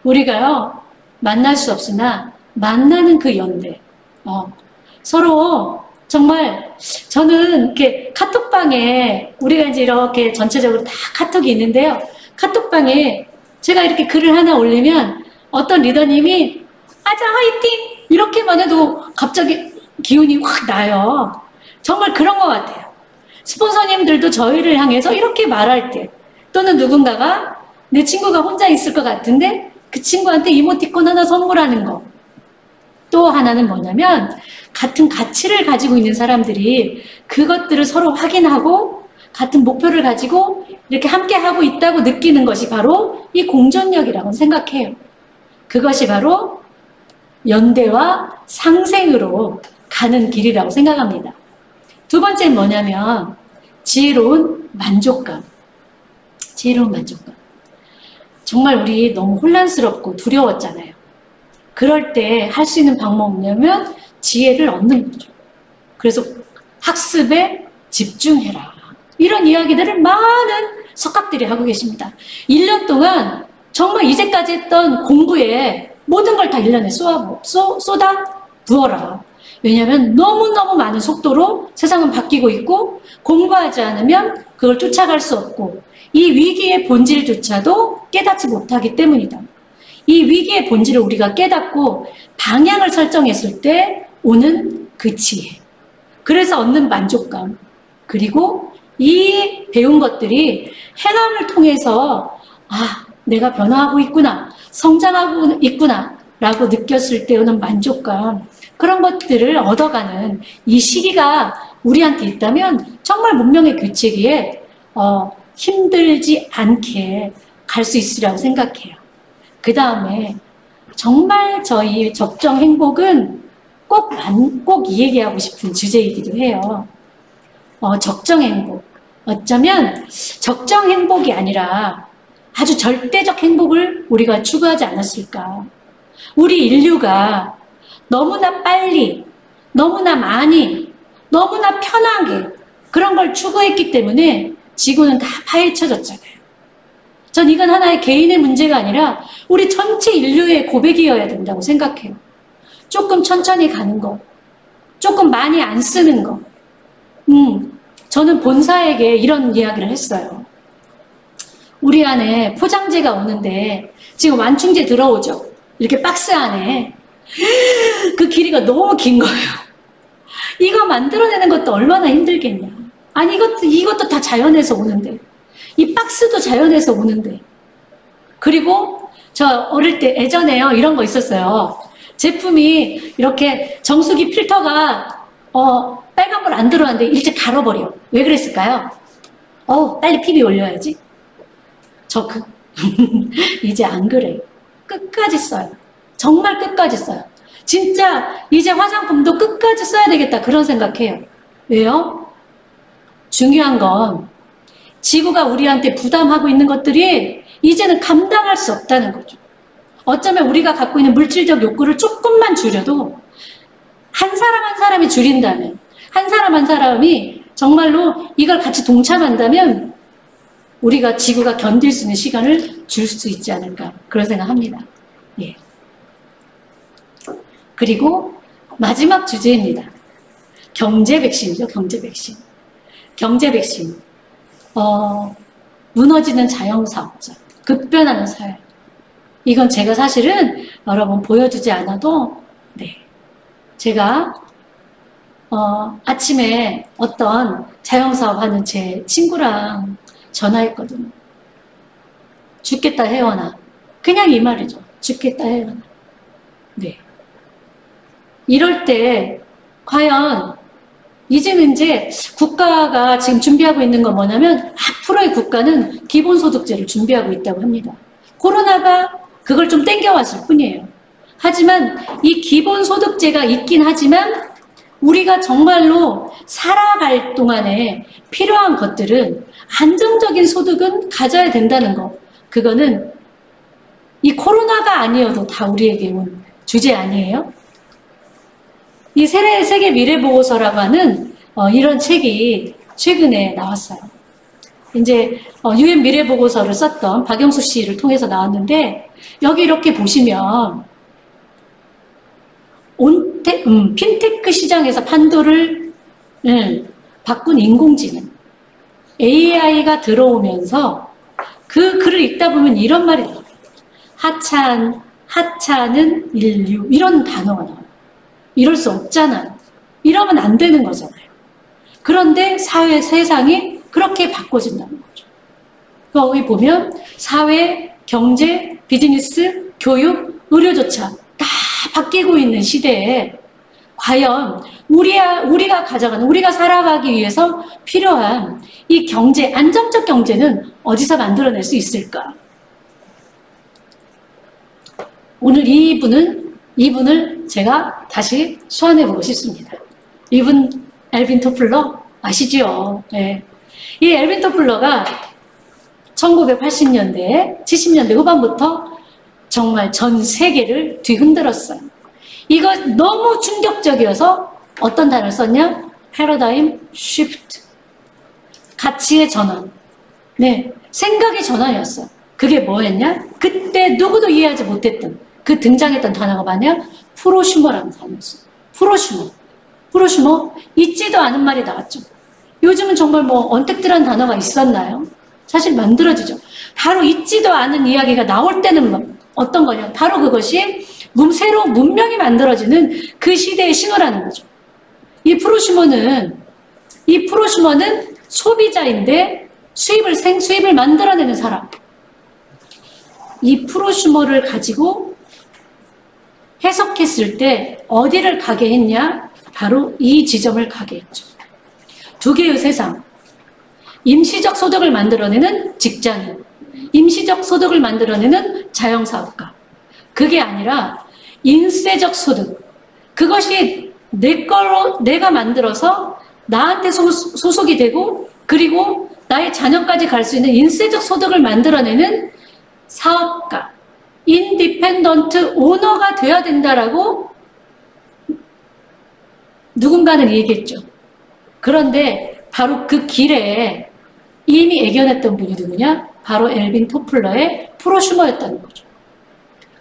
우리가요 만날 수 없으나 만나는 그 연대 서로 정말 저는 이렇게 카톡방에 우리가 이제 이렇게 전체적으로 다 카톡이 있는데요. 카톡방에 제가 이렇게 글을 하나 올리면 어떤 리더님이 아자 화이팅 이렇게만 해도 갑자기 기운이 확 나요. 정말 그런 것 같아요. 스폰서님들도 저희를 향해서 이렇게 말할 때 또는 누군가가 내 친구가 혼자 있을 것 같은데 그 친구한테 이모티콘 하나 선물하는 거. 또 하나는 뭐냐면 같은 가치를 가지고 있는 사람들이 그것들을 서로 확인하고 같은 목표를 가지고 이렇게 함께 하고 있다고 느끼는 것이 바로 이 공존력이라고 생각해요. 그것이 바로 연대와 상생으로 가는 길이라고 생각합니다. 두 번째는 뭐냐면 지혜로운 만족감. 지혜로운 만족감. 정말 우리 너무 혼란스럽고 두려웠잖아요. 그럴 때 할 수 있는 방법은 뭐냐면 지혜를 얻는 거죠. 그래서 학습에 집중해라. 이런 이야기들을 많은 석학들이 하고 계십니다. 1년 동안 정말 이제까지 했던 공부에 모든 걸 다 1년에 쏟아 부어라. 왜냐하면 너무너무 많은 속도로 세상은 바뀌고 있고 공부하지 않으면 그걸 쫓아갈 수 없고 이 위기의 본질조차도 깨닫지 못하기 때문이다. 이 위기의 본질을 우리가 깨닫고 방향을 설정했을 때 오는 그 지혜. 그래서 얻는 만족감. 그리고 이 배운 것들이 행함을 통해서 내가 변화하고 있구나. 성장하고 있구나. 라고 느꼈을 때 오는 만족감. 그런 것들을 얻어가는 이 시기가 우리한테 있다면 정말 문명의 교체기에 힘들지 않게 갈 수 있으리라고 생각해요. 그 다음에 정말 저희 적정 행복은 꼭 이 얘기하고 싶은 주제이기도 해요. 적정 행복. 어쩌면 적정 행복이 아니라 아주 절대적 행복을 우리가 추구하지 않았을까. 우리 인류가 너무나 빨리, 너무나 많이, 너무나 편하게 그런 걸 추구했기 때문에 지구는 다 파헤쳐졌잖아요. 전 이건 하나의 개인의 문제가 아니라 우리 전체 인류의 고백이어야 된다고 생각해요. 조금 천천히 가는 거, 조금 많이 안 쓰는 거. 저는 본사에게 이런 이야기를 했어요. 우리 안에 포장재가 오는데 지금 완충제 들어오죠. 이렇게 박스 안에 그 길이가 너무 긴 거예요. 이거 만들어내는 것도 얼마나 힘들겠냐. 아니 이것도 다 자연에서 오는데 이 박스도 자연에서 오는데 그리고 저 어릴 때 예전에요 이런 거 있었어요. 제품이 이렇게 정수기 필터가 빨간불 안 들어왔는데 일찍 갈아버려. 왜 그랬을까요? 빨리 PB 올려야지. 이제 안 그래요. 끝까지 써요. 정말 끝까지 써요. 진짜 이제 화장품도 끝까지 써야 되겠다 그런 생각해요. 왜요? 중요한 건 지구가 우리한테 부담하고 있는 것들이 이제는 감당할 수 없다는 거죠. 어쩌면 우리가 갖고 있는 물질적 욕구를 조금만 줄여도 한 사람 한 사람이 줄인다면 한 사람 한 사람이 정말로 이걸 같이 동참한다면 우리가 지구가 견딜 수 있는 시간을 줄 수 있지 않을까 그런 생각합니다. 예. 그리고 마지막 주제입니다. 경제 백신이죠. 경제 백신. 경제 백신. 무너지는 자영사업자. 급변하는 사회. 이건 제가 사실은 여러분 보여주지 않아도 제가 아침에 어떤 자영사업 하는 제 친구랑 전화했거든요. 죽겠다 혜원아. 그냥 이 말이죠. 죽겠다 혜원아. 네. 이럴 때 과연 이제는 이제 국가가 지금 준비하고 있는 건 뭐냐면 앞으로의 국가는 기본소득제를 준비하고 있다고 합니다. 코로나가 그걸 좀 땡겨왔을 뿐이에요. 하지만 이 기본소득제가 있긴 하지만 우리가 정말로 살아갈 동안에 필요한 것들은 안정적인 소득은 가져야 된다는 거. 그거는 이 코로나가 아니어도 다 우리에게 온 주제 아니에요? 이 세계 미래보고서라고 하는 이런 책이 최근에 나왔어요. 이제 UN 미래보고서를 썼던 박영수 씨를 통해서 나왔는데 여기 이렇게 보시면 핀테크 시장에서 판도를 바꾼 인공지능 AI가 들어오면서 그 글을 읽다 보면 이런 말이 나와요. 하찮은 인류 이런 단어가 나와요. 이럴 수 없잖아요. 이러면 안 되는 거잖아요. 그런데 사회 세상이 그렇게 바꿔진다는 거죠. 거기 보면 사회, 경제, 비즈니스, 교육, 의료조차 다 바뀌고 있는 시대에 과연 우리가 가져가는, 우리가 살아가기 위해서 필요한 이 경제, 안정적 경제는 어디서 만들어낼 수 있을까? 오늘 이분을 제가 다시 소환해보고 싶습니다. 이분 엘빈 토플러 아시죠? 네. 이 엘빈 토플러가 1980년대, 70년대 후반부터 정말 전 세계를 뒤흔들었어요. 이거 너무 충격적이어서 어떤 단어를 썼냐? 패러다임 쉬프트. 가치의 전환. 네, 생각의 전환이었어요. 그게 뭐였냐? 그때 누구도 이해하지 못했던 그 등장했던 단어가 뭐냐? 프로슈머라는 단어였어요. 프로슈머 있지도 않은 말이 나왔죠. 요즘은 정말 뭐 언택트라는 단어가 있었나요? 사실 만들어지죠. 바로 있지도 않은 이야기가 나올 때는 어떤 거냐? 바로 그것이 새로운 문명이 만들어지는 그 시대의 신호라는 거죠. 이 프로슈머는 소비자인데 수입을 만들어내는 사람. 이 프로슈머를 가지고 해석했을 때 어디를 가게 했냐? 바로 이 지점을 가게 했죠. 두 개의 세상. 임시적 소득을 만들어내는 직장인, 임시적 소득을 만들어내는 자영사업가. 그게 아니라 인쇄적 소득. 그것이 내가 만들어서 나한테 소속이 되고 그리고 나의 자녀까지 갈 수 있는 인쇄적 소득을 만들어내는 사업가, 인디펜던트 오너가 돼야 된다라고 누군가는 얘기했죠. 그런데 바로 그 길에 이미 애견했던 분이 누구냐? 바로 엘빈 토플러의 프로슈머였다는 거죠.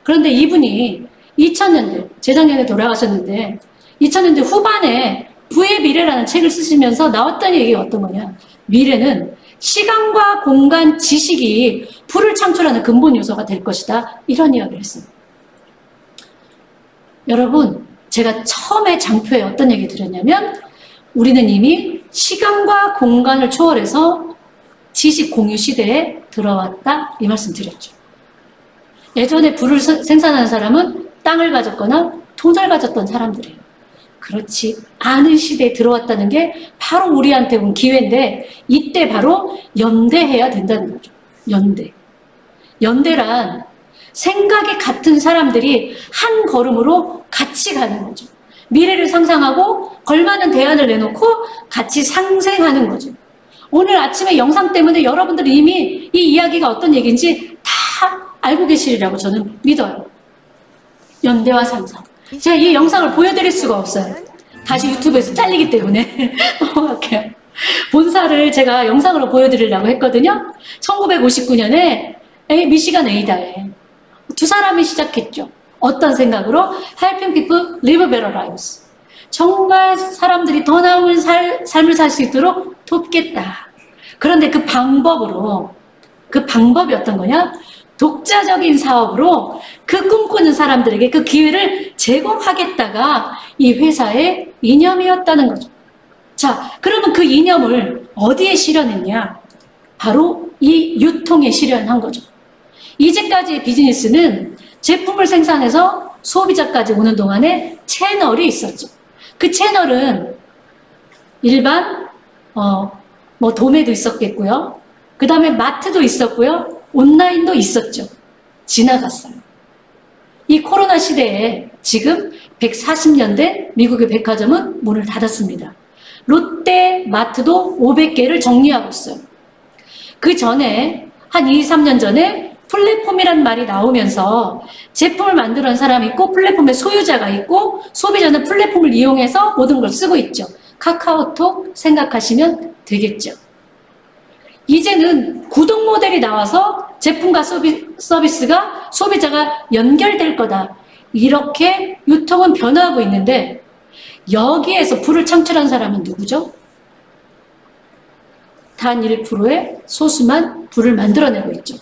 그런데 이분이 2000년대, 재작년에 돌아가셨는데 2000년대 후반에 부의 미래라는 책을 쓰시면서 나왔던 얘기가 어떤 거냐? 미래는 시간과 공간, 지식이 부를 창출하는 근본 요소가 될 것이다. 이런 이야기를 했어요. 여러분, 제가 처음에 장표에 어떤 얘기 드렸냐면 우리는 이미 시간과 공간을 초월해서 지식 공유 시대에 들어왔다. 이 말씀 드렸죠. 예전에 부를 생산하는 사람은 땅을 가졌거나 돈을 가졌던 사람들이에요. 그렇지 않은 시대에 들어왔다는 게 바로 우리한테 온 기회인데 이때 바로 연대해야 된다는 거죠. 연대란 생각이 같은 사람들이 한 걸음으로 같이 가는 거죠. 미래를 상상하고 걸맞는 대안을 내놓고 같이 상생하는 거죠. 오늘 아침에 영상 때문에 여러분들이 이미 이 이야기가 어떤 얘기인지 다 알고 계시리라고 저는 믿어요. 연대와 상상. 제가 이 영상을 보여드릴 수가 없어요. 다시 유튜브에서 잘리기 때문에 넘어갈게요. 본사를 제가 영상으로 보여드리려고 했거든요. 1959년에 미시간 에이다에 두 사람이 시작했죠. 어떤 생각으로? Helping people live better lives. 정말 사람들이 더 나은 삶을 살 수 있도록 돕겠다. 그런데 그 방법이 어떤 거냐? 독자적인 사업으로 그 꿈꾸는 사람들에게 그 기회를 제공하겠다가 이 회사의 이념이었다는 거죠. 자, 그러면 그 이념을 어디에 실현했냐? 바로 이 유통에 실현한 거죠. 이제까지의 비즈니스는 제품을 생산해서 소비자까지 오는 동안에 채널이 있었죠. 그 채널은 일반 뭐 도매도 있었겠고요. 그 다음에 마트도 있었고요. 온라인도 있었죠. 지나갔어요. 이 코로나 시대에 지금 140년 된 미국의 백화점은 문을 닫았습니다. 롯데 마트도 500개를 정리하고 있어요. 그 전에 한 2, 3년 전에 플랫폼이란 말이 나오면서 제품을 만들어낸 사람이 있고 플랫폼의 소유자가 있고 소비자는 플랫폼을 이용해서 모든 걸 쓰고 있죠. 카카오톡 생각하시면 되겠죠. 이제는 구독 모델이 나와서 제품과 서비스가 소비자가 연결될 거다. 이렇게 유통은 변화하고 있는데 여기에서 불을 창출한 사람은 누구죠? 단 1%의 소수만 불을 만들어내고 있죠.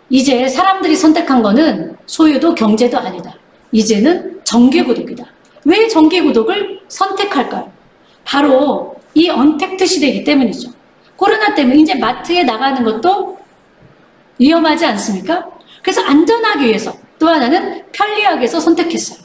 이제 사람들이 선택한 거는 소유도 경제도 아니다. 이제는 정기구독이다. 왜 정기구독을 선택할까요? 바로 이 언택트 시대이기 때문이죠. 코로나 때문에 이제 마트에 나가는 것도 위험하지 않습니까? 그래서 안전하기 위해서 또 하나는 편리하기 위해서 선택했어요.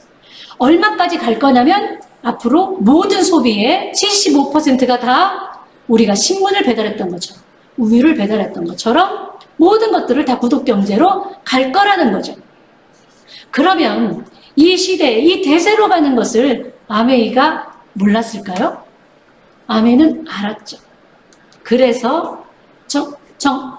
얼마까지 갈 거냐면 앞으로 모든 소비의 75%가 다 우리가 신문을 배달했던 거죠. 우유를 배달했던 것처럼 모든 것들을 다 구독경제로 갈 거라는 거죠. 그러면 이 시대에 이 대세로 가는 것을 아메이가 몰랐을까요? 아메이는 알았죠. 그래서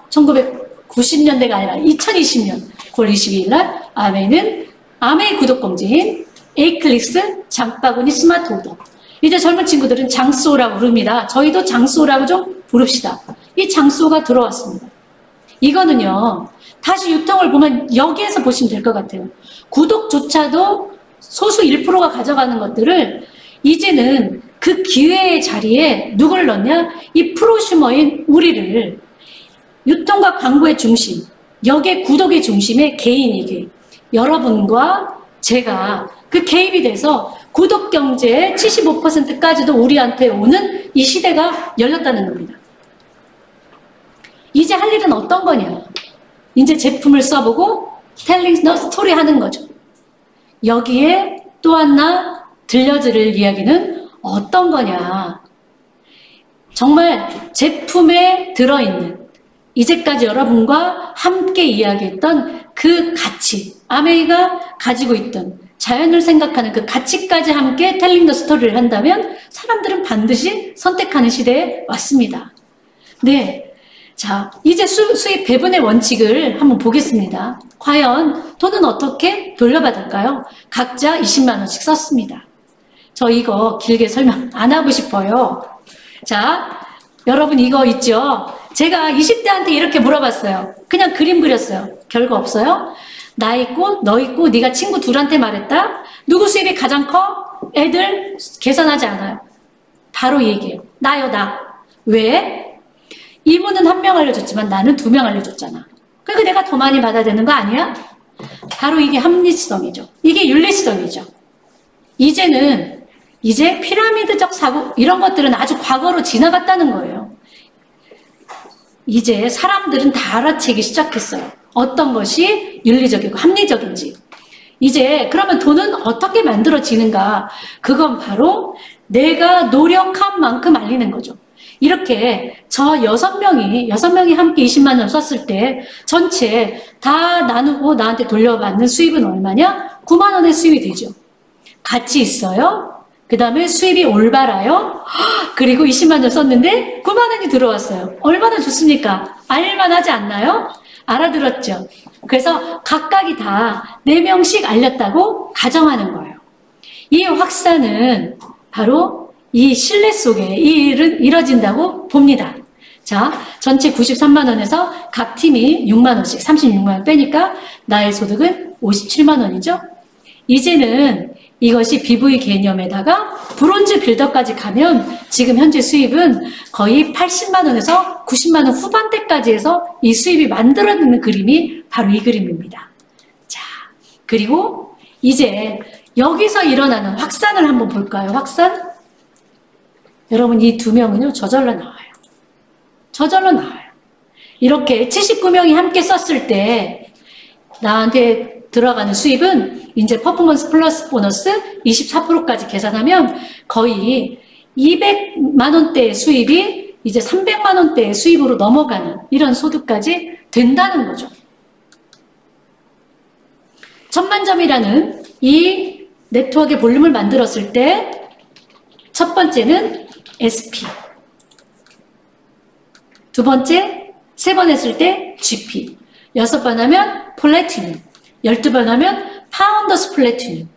1990년대가 아니라 2020년 9월 22일 날 아메이는 아메이 구독공지인 에이클릭스 장바구니 스마트 오더. 이제 젊은 친구들은 장쏘라고 부릅니다. 저희도 장쏘라고 좀 부릅시다. 이 장쏘가 들어왔습니다. 이거는요, 다시 유통을 보면 여기에서 보시면 될 것 같아요. 구독조차도 소수 1%가 가져가는 것들을 이제는 그 기회의 자리에 누굴 넣냐? 이 프로슈머인 우리를 유통과 광고의 중심, 여기에 구독의 중심에 개인에게 여러분과 제가 그 개입이 돼서 구독 경제의 75%까지도 우리한테 오는 이 시대가 열렸다는 겁니다. 이제 할 일은 어떤 거냐? 이제 제품을 써보고 텔링 더 스토리 하는 거죠. 여기에 또 하나 들려드릴 이야기는 어떤 거냐? 정말 제품에 들어있는 이제까지 여러분과 함께 이야기했던 그 가치, 아메이가 가지고 있던 자연을 생각하는 그 가치까지 함께 텔링 더 스토리를 한다면 사람들은 반드시 선택하는 시대에 왔습니다. 네. 자, 이제 수입 배분의 원칙을 한번 보겠습니다. 과연 돈은 어떻게 돌려받을까요? 각자 20만 원씩 썼습니다. 저 이거 길게 설명 안 하고 싶어요. 자, 여러분 이거 있죠? 제가 20대한테 이렇게 물어봤어요. 그냥 그림 그렸어요. 결과 없어요? 나 있고 너 있고 네가 친구 둘한테 말했다. 누구 수입이 가장 커? 애들 계산하지 않아요. 바로 얘기해요. 나요, 나. 왜? 이분은 1명 알려줬지만 나는 2명 알려줬잖아. 그러니까 내가 더 많이 받아야 되는 거 아니야? 바로 이게 합리성이죠. 이게 윤리성이죠. 이제 피라미드적 사고 이런 것들은 아주 과거로 지나갔다는 거예요. 이제 사람들은 다 알아채기 시작했어요. 어떤 것이 윤리적이고 합리적인지. 이제 그러면 돈은 어떻게 만들어지는가? 그건 바로 내가 노력한 만큼 알리는 거죠. 이렇게 저 6명이 함께 20만 원 썼을 때 전체 다 나누고 나한테 돌려받는 수입은 얼마냐? 9만 원의 수입이 되죠. 가치 있어요. 그 다음에 수입이 올바라요. 그리고 20만 원 썼는데 9만 원이 들어왔어요. 얼마나 좋습니까? 알만하지 않나요? 알아들었죠. 그래서 각각이 다 4명씩 알렸다고 가정하는 거예요. 이 확산은 바로 이 신뢰 속에 이 일은 이뤄진다고 봅니다. 자, 전체 93만 원에서 각 팀이 6만 원씩 36만 원 빼니까 나의 소득은 57만 원이죠. 이제는 이것이 BV 개념에다가 브론즈 빌더까지 가면 지금 현재 수입은 거의 80만 원에서 90만 원 후반대까지 해서 이 수입이 만들어내는 그림이 바로 이 그림입니다. 자, 그리고 이제 여기서 일어나는 확산을 한번 볼까요? 확산? 여러분 이 2명은요 저절로 나와요. 저절로 나와요. 이렇게 79명이 함께 썼을 때 나한테 들어가는 수입은 이제 퍼포먼스 플러스 보너스 24%까지 계산하면 거의 200만 원대의 수입이 이제 300만 원대의 수입으로 넘어가는 이런 소득까지 된다는 거죠. 천만점이라는 이 네트워크의 볼륨을 만들었을 때 첫 번째는 SP, 두 번째, 세 번 했을 때 GP, 6번 하면 플래티늄, 12번 하면 파운더스 플래티늄.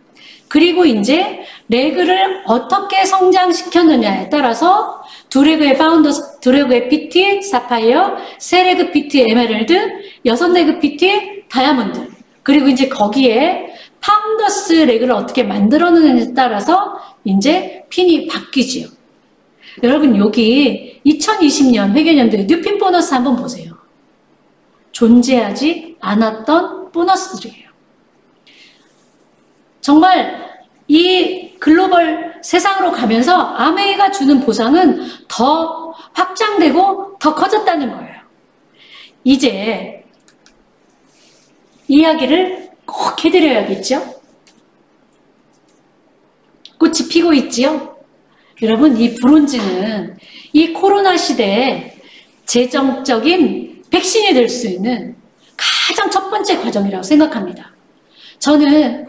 그리고 이제 레그를 어떻게 성장시켰느냐에 따라서 두 레그의 파운더스, 두 레그의 PT, 사파이어, 세 레그 PT, 에메랄드, 6레그 PT, 다이아몬드. 그리고 이제 거기에 파운더스 레그를 어떻게 만들어내느냐에 따라서 이제 핀이 바뀌지요. 여러분 여기 2020년 회계연도에 뉴핀 보너스 한번 보세요. 존재하지 않았던 보너스들이에요. 정말 이 글로벌 세상으로 가면서 아메이가 주는 보상은 더 확장되고 더 커졌다는 거예요. 이제 이야기를 꼭 해드려야겠죠? 꽃이 피고 있지요? 여러분 이 브론즈는 이 코로나 시대에 재정적인 백신이 될 수 있는 가장 첫 번째 과정이라고 생각합니다. 저는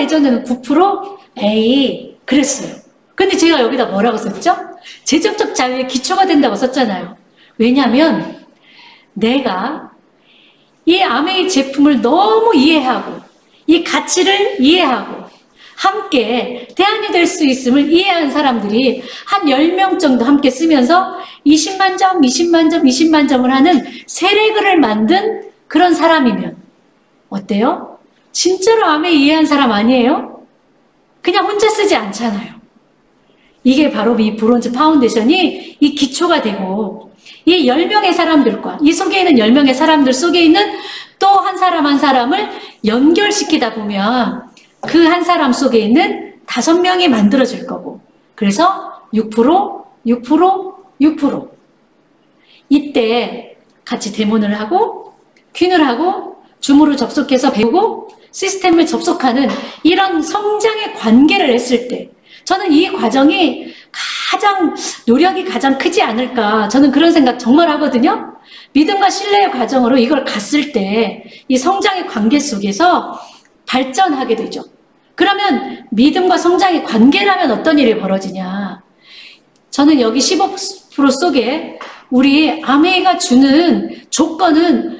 예전에는 9% 에이 그랬어요. 근데 제가 여기다 뭐라고 썼죠? 재정적 자유의 기초가 된다고 썼잖아요. 왜냐하면 내가 이 아메이 제품을 너무 이해하고 이 가치를 이해하고 함께 대안이 될 수 있음을 이해한 사람들이 한 10명 정도 함께 쓰면서 20만 점, 20만 점, 20만 점을 하는 세레그를 만든 그런 사람이면 어때요? 진짜로 아메이 이해한 사람 아니에요? 그냥 혼자 쓰지 않잖아요. 이게 바로 이 브론즈 파운데이션이 이 기초가 되고 이 10명의 사람들과 이 속에 있는 10명의 사람들 속에 있는 또 한 사람 한 사람을 연결시키다 보면 그 한 사람 속에 있는 5명이 만들어질 거고 그래서 6%, 6%, 6% 이때 같이 데모를 하고 퀸을 하고 줌으로 접속해서 배우고 시스템을 접속하는 이런 성장의 관계를 했을 때 저는 이 과정이 가장 노력이 가장 크지 않을까 저는 그런 생각 정말 하거든요. 믿음과 신뢰의 과정으로 이걸 갔을 때 이 성장의 관계 속에서 발전하게 되죠. 그러면 믿음과 성장의 관계라면 어떤 일이 벌어지냐. 저는 여기 15% 속에 우리 아메이가 주는 조건은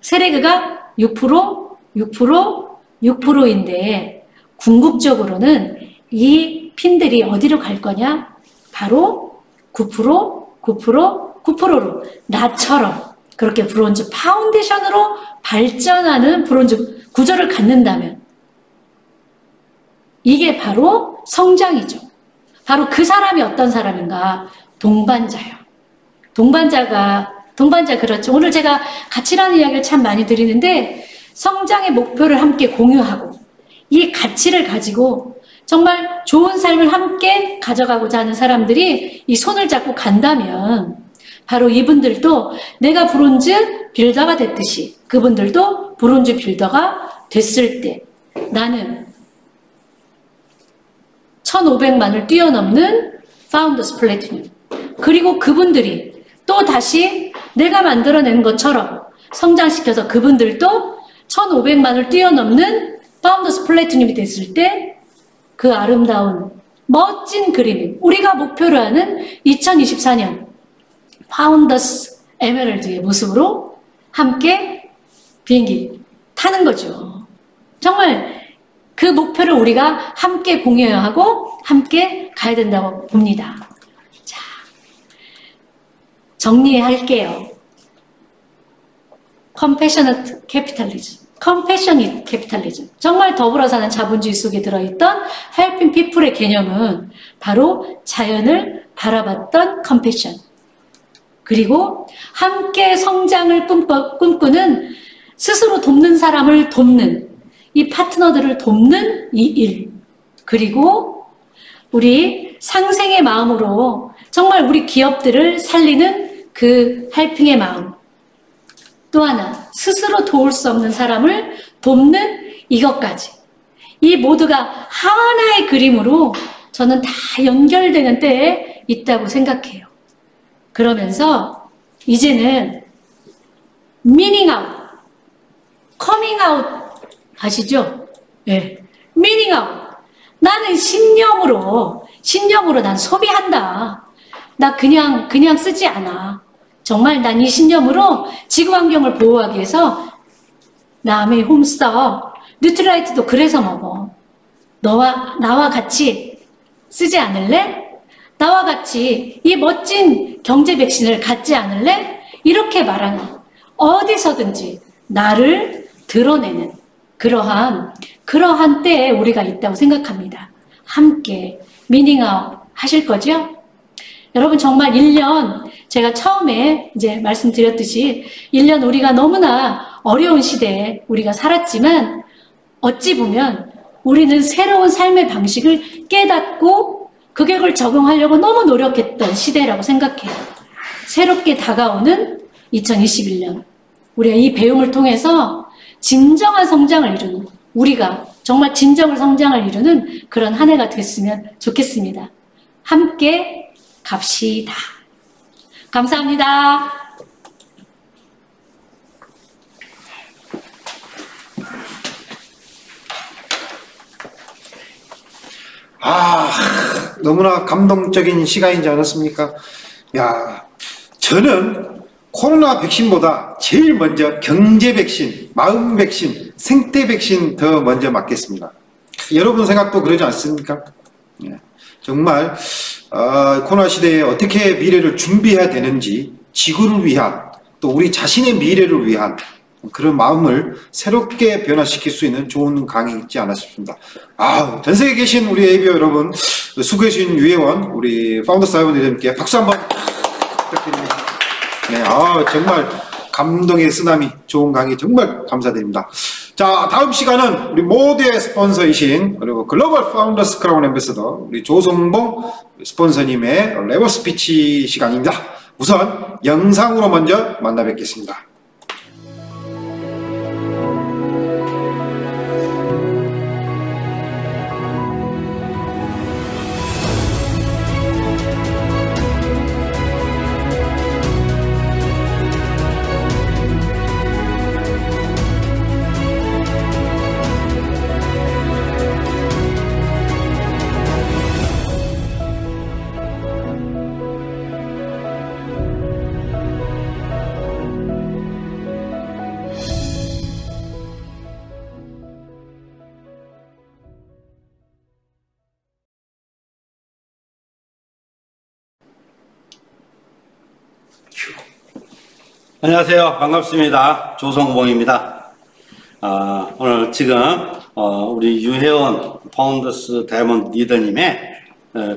세레그가 6%, 6%, 6%인데 궁극적으로는 이 핀들이 어디로 갈 거냐? 바로 9%, 9%, 9%로 나처럼 그렇게 브론즈 파운데이션으로 발전하는 브론즈 구조를 갖는다면 이게 바로 성장이죠. 바로 그 사람이 어떤 사람인가? 동반자요. 동반자 그렇죠. 오늘 제가 가치라는 이야기를 참 많이 드리는데 성장의 목표를 함께 공유하고 이 가치를 가지고 정말 좋은 삶을 함께 가져가고자 하는 사람들이 이 손을 잡고 간다면 바로 이분들도 내가 브론즈 빌더가 됐듯이 그분들도 브론즈 빌더가 됐을 때 나는 1,500만을 뛰어넘는 파운더스 플래티늄 그리고 그분들이 또 다시 내가 만들어낸 것처럼 성장시켜서 그분들도 1,500만을 뛰어넘는 파운더스 플래티늄이 됐을 때 그 아름다운 멋진 그림인 우리가 목표로 하는 2024년 파운더스 에메랄드의 모습으로 함께 비행기 타는 거죠. 정말 그 목표를 우리가 함께 공유해야 하고 함께 가야 된다고 봅니다. 자, 정리할게요. Compassionate Capitalism, Compassionate Capitalism. 정말 더불어 사는 자본주의 속에 들어있던 Helping People의 개념은 바로 자연을 바라봤던 Compassion. 그리고 함께 성장을 꿈꾸는 스스로 돕는 사람을 돕는 이 파트너들을 돕는 이 일. 그리고 우리 상생의 마음으로 정말 우리 기업들을 살리는 그 헬핑의 마음. 또 하나 스스로 도울 수 없는 사람을 돕는 이것까지. 이 모두가 하나의 그림으로 저는 다 연결되는 때에 있다고 생각해요. 그러면서 이제는 미닝 아웃, 커밍 아웃 아시죠? 예. 미닝 아웃. 나는 신념으로 난 소비한다. 나 그냥 쓰지 않아. 정말 난 이 신념으로 지구 환경을 보호하기 위해서 남의 홈써 뉴트라이트도 그래서 먹어. 나와 같이 쓰지 않을래? 나와 같이 이 멋진 경제 백신을 갖지 않을래? 이렇게 말하는, 어디서든지 나를 드러내는 그러한 때에 우리가 있다고 생각합니다. 함께 미닝아웃 하실 거죠? 여러분, 정말 1년, 제가 처음에 이제 말씀드렸듯이 1년 우리가 너무나 어려운 시대에 우리가 살았지만 어찌 보면 우리는 새로운 삶의 방식을 깨닫고 그걸 적용하려고 너무 노력했던 시대라고 생각해요. 새롭게 다가오는 2021년, 우리가 이 배움을 통해서 진정한 성장을 이루는, 우리가 정말 진정한 성장을 이루는 그런 한 해가 됐으면 좋겠습니다. 함께 갑시다. 감사합니다. 너무나 감동적인 시간이지 않았습니까? 야, 저는 코로나 백신보다 제일 먼저 경제 백신, 마음 백신, 생태 백신 더 먼저 맞겠습니다. 여러분 생각도 그러지 않습니까? 정말 코로나 시대에 어떻게 미래를 준비해야 되는지, 지구를 위한, 또 우리 자신의 미래를 위한 그런 마음을 새롭게 변화시킬 수 있는 좋은 강의이지 않았 싶습니다. 전 세계에 계신 우리 ABO 여러분, 수고해주신 유혜원, 우리 파운더 사이버님께 박수 한번 부탁드립니다. 네, 정말 감동의 쓰나미, 좋은 강의 정말 감사드립니다. 자, 다음 시간은 우리 모두의 스폰서이신, 그리고 글로벌 파운더스 크라운 앰베서더 우리 조성봉 스폰서님의 레버 스피치 시간입니다. 우선 영상으로 먼저 만나 뵙겠습니다. 안녕하세요. 반갑습니다. 조성봉입니다. 오늘 지금 우리 유혜원 파운더스 다이아몬드 리더님의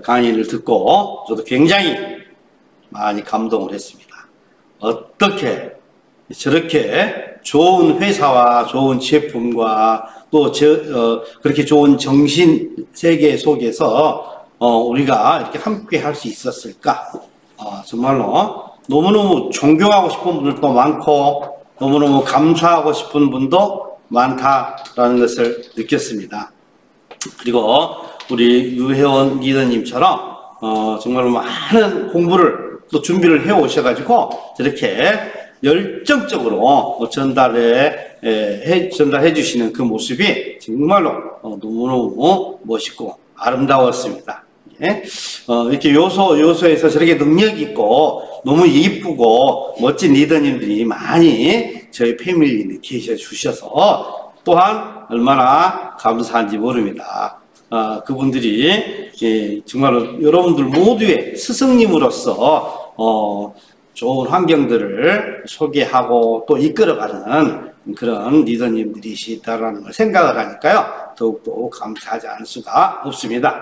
강의를 듣고 저도 굉장히 많이 감동을 했습니다. 어떻게 저렇게 좋은 회사와 좋은 제품과 또 그렇게 좋은 정신 세계 속에서 우리가 이렇게 함께 할 수 있었을까? 정말로 너무너무 존경하고 싶은 분들도 많고 너무너무 감사하고 싶은 분도 많다라는 것을 느꼈습니다. 그리고 우리 유혜원 리더님처럼 정말로 많은 공부를 또 준비를 해 오셔가지고 저렇게 열정적으로 전달해 주시는 그 모습이 정말로 너무너무 멋있고 아름다웠습니다. 이렇게 요소에서 저렇게 능력 있고 너무 이쁘고 멋진 리더님들이 많이 저희 패밀리에 계셔 주셔서 또한 얼마나 감사한지 모릅니다. 그분들이 정말로 여러분들 모두의 스승님으로서 좋은 환경들을 소개하고 또 이끌어가는 그런 리더님들이시다라는 걸 생각을 하니까요, 더욱더 감사하지 않을 수가 없습니다.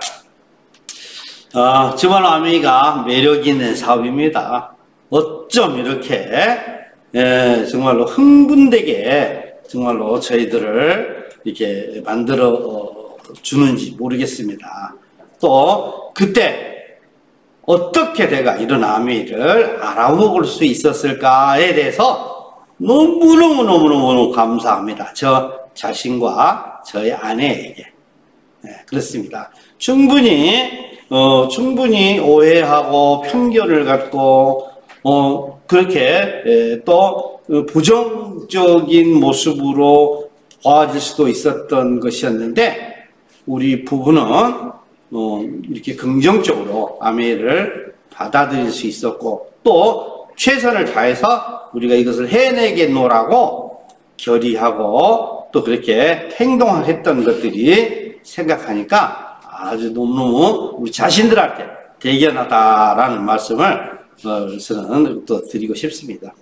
정말 아미가 매력 있는 사업입니다. 어쩜 이렇게 정말로 흥분되게 정말로 저희들을 이렇게 만들어 주는지 모르겠습니다. 또 그때 어떻게 내가 이런 아미를 알아먹을 수 있었을까에 대해서 너무너무 감사합니다. 저 자신과 저희 아내에게. 네, 그렇습니다. 충분히 오해하고 편견을 갖고, 그렇게, 또, 부정적인 모습으로 봐질 수도 있었던 것이었는데, 우리 부부는, 이렇게 긍정적으로 아내를 받아들일 수 있었고, 또, 최선을 다해서 우리가 이것을 해내겠노라고 결의하고, 또 그렇게 행동했던 것들이 생각하니까 아주 너무너무 우리 자신들한테 대견하다라는 말씀을 저는 또 드리고 싶습니다.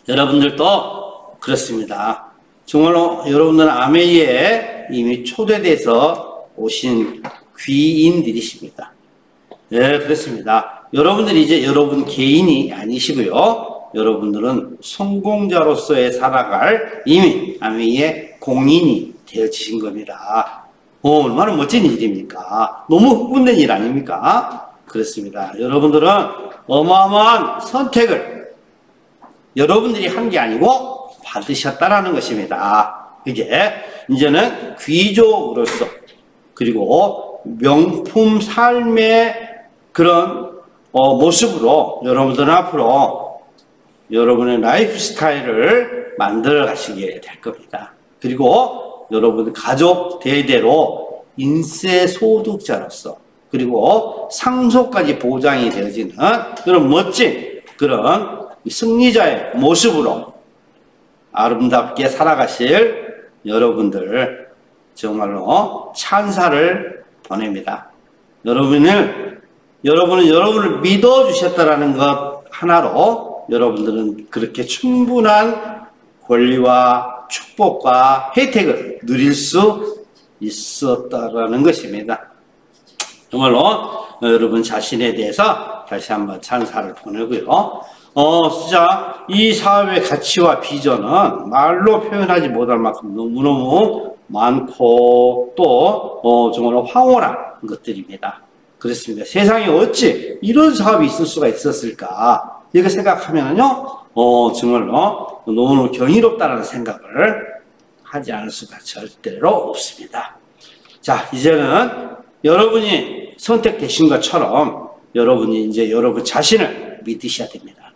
여러분들도 그렇습니다. 정말로 여러분들은 아메이에 이미 초대돼서 오신 귀인들이십니다. 네, 그렇습니다. 여러분들이 이제 여러분 개인이 아니시고요. 여러분들은 성공자로서의 살아갈 이미 아메이의 공인이 되어지신 겁니다. 얼마나 멋진 일입니까? 너무 흥분된 일 아닙니까? 그렇습니다. 여러분들은 어마어마한 선택을 여러분들이 한 게 아니고 받으셨다라는 것입니다. 이게 이제는 귀족으로서 그리고 명품 삶의 그런 모습으로 여러분들은 앞으로 여러분의 라이프 스타일을 만들어 가시게 될 겁니다. 그리고 여러분 가족 대대로 인세 소득자로서 그리고 상속까지 보장이 되어지는 그런 멋진 그런 승리자의 모습으로 아름답게 살아가실 여러분들 정말로 찬사를 보냅니다. 여러분은 여러분을 믿어주셨다라는 것 하나로 여러분들은 그렇게 충분한 권리와 축복과 혜택을 누릴 수 있었다라는 것입니다. 정말로 여러분 자신에 대해서 다시 한번 찬사를 보내고요. 진짜 이 사업의 가치와 비전은 말로 표현하지 못할 만큼 너무너무 많고 또 정말로 황홀한 것들입니다. 그렇습니다. 세상에 어찌 이런 사업이 있을 수가 있었을까 이렇게 생각하면요 정말로 너무너무 경이롭다는 생각을 하지 않을 수가 절대로 없습니다. 자, 이제는 여러분이 선택되신 것처럼 여러분이 이제 여러분 자신을 믿으셔야 됩니다.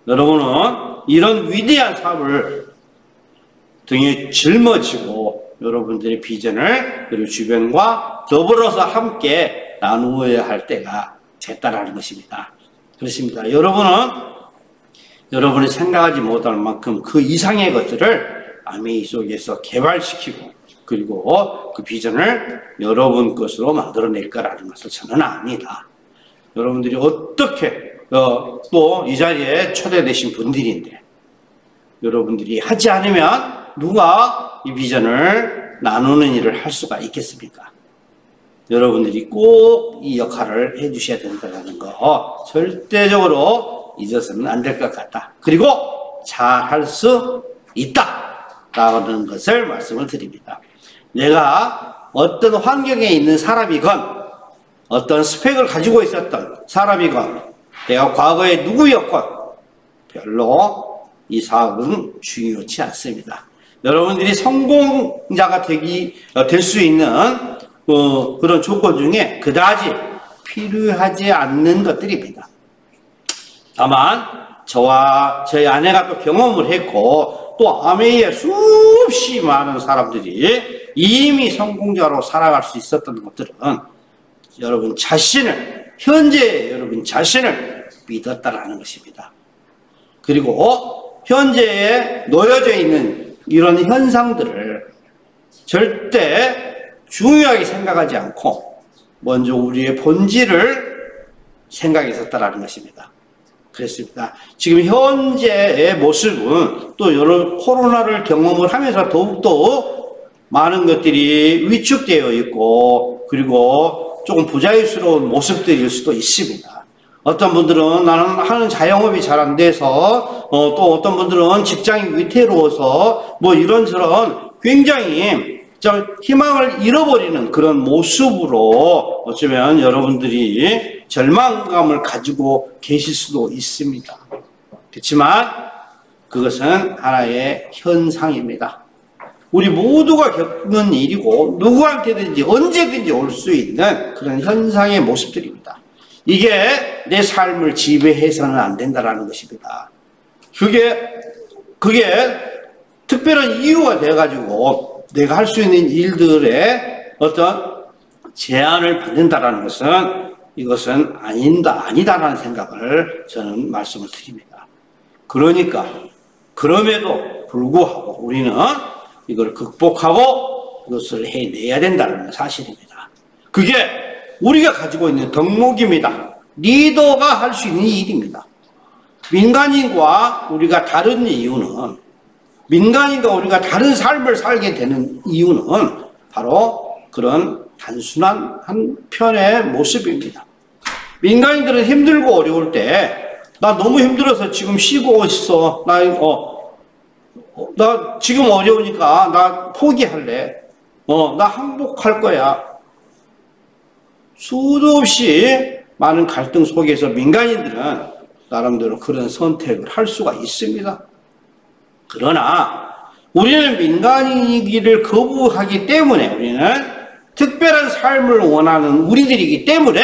여러분은 이런 위대한 사업을 등에 짊어지고 여러분들의 비전을 그리고 주변과 더불어서 함께 나누어야 할 때가 됐다라는 것입니다. 그렇습니다. 여러분은 여러분이 생각하지 못할 만큼 그 이상의 것들을 아메이 속에서 개발시키고 그리고 그 비전을 여러분 것으로 만들어낼 거라는 것을 저는 압니다. 여러분들이 어떻게 또 이 자리에 초대되신 분들인데 여러분들이 하지 않으면 누가 이 비전을 나누는 일을 할 수가 있겠습니까? 여러분들이 꼭 이 역할을 해주셔야 된다는 거 절대적으로 잊어서는 안 될 것 같다. 그리고 잘 할 수 있다라는 것을 말씀을 드립니다. 내가 어떤 환경에 있는 사람이건 어떤 스펙을 가지고 있었던 사람이건 내가 과거에 누구였건 별로 이 사업은 중요치 않습니다. 여러분들이 성공자가 될 수 있는 그런 조건 중에 그다지 필요하지 않는 것들입니다. 다만 저와 저희 아내가 또 경험을 했고 또 아메이에 수없이 많은 사람들이 이미 성공자로 살아갈 수 있었던 것들은 여러분 자신을 현재 여러분 자신을 믿었다라는 것입니다. 그리고 현재에 놓여져 있는 이런 현상들을 절대 중요하게 생각하지 않고 먼저 우리의 본질을 생각했었다라는 것입니다. 그렇습니다. 지금 현재의 모습은 또 여러 코로나를 경험을 하면서 더욱더 많은 것들이 위축되어 있고 그리고 조금 부자유스러운 모습들일 수도 있습니다. 어떤 분들은 나는 하는 자영업이 잘 안 돼서 또 어떤 분들은 직장이 위태로워서 뭐 이런저런 굉장히 희망을 잃어버리는 그런 모습으로 어쩌면 여러분들이 절망감을 가지고 계실 수도 있습니다. 그렇지만 그것은 하나의 현상입니다. 우리 모두가 겪는 일이고 누구한테든지 언제든지 올 수 있는 그런 현상의 모습들입니다. 이게 내 삶을 지배해서는 안 된다라는 것입니다. 그게 특별한 이유가 돼가지고 내가 할 수 있는 일들의 어떤 제한을 받는다라는 것은 이것은 아니다라는 생각을 저는 말씀을 드립니다. 그러니까 그럼에도 불구하고 우리는 이걸 극복하고 이것을 해내야 된다는 사실입니다. 그게 우리가 가지고 있는 덕목입니다. 리더가 할 수 있는 일입니다. 민간인과 우리가 다른 이유는, 민간인과 우리가 다른 삶을 살게 되는 이유는 바로 그런 단순한 한 편의 모습입니다. 민간인들은 힘들고 어려울 때 나 너무 힘들어서 지금 쉬고 있어. 나 지금 어려우니까 나 포기할래. 나 항복할 거야. 수도 없이 많은 갈등 속에서 민간인들은 나름대로 그런 선택을 할 수가 있습니다. 그러나 우리는 민간인이기를 거부하기 때문에 우리는 특별한 삶을 원하는 우리들이기 때문에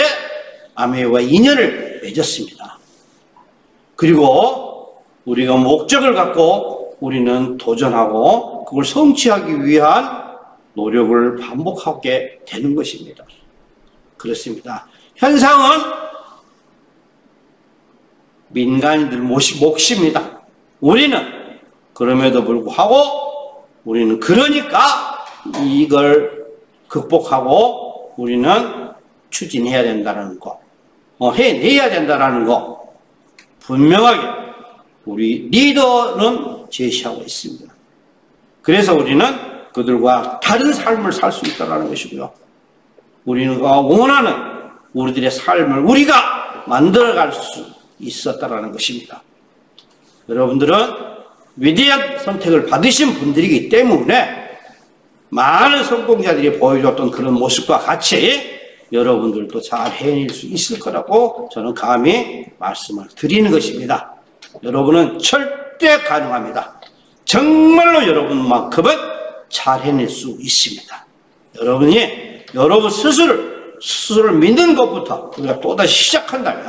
아메이와 인연을 맺었습니다. 그리고 우리가 목적을 갖고 우리는 도전하고 그걸 성취하기 위한 노력을 반복하게 되는 것입니다. 그렇습니다. 현상은 민간인들 몫입니다. 우리는 그럼에도 불구하고 우리는 그러니까 이걸 극복하고 우리는 추진해야 된다는 거, 해내야 된다는 거 분명하게 우리 리더는 제시하고 있습니다. 그래서 우리는 그들과 다른 삶을 살 수 있다는 것이고요. 우리가 원하는 우리들의 삶을 우리가 만들어갈 수 있었다는 것입니다. 여러분들은 위대한 선택을 받으신 분들이기 때문에 많은 성공자들이 보여줬던 그런 모습과 같이 여러분들도 잘 해낼 수 있을 거라고 저는 감히 말씀을 드리는 것입니다. 여러분은 절대 가능합니다. 정말로 여러분만큼은 잘 해낼 수 있습니다. 여러분 스스로를 믿는 것부터 우리가 또다시 시작한다면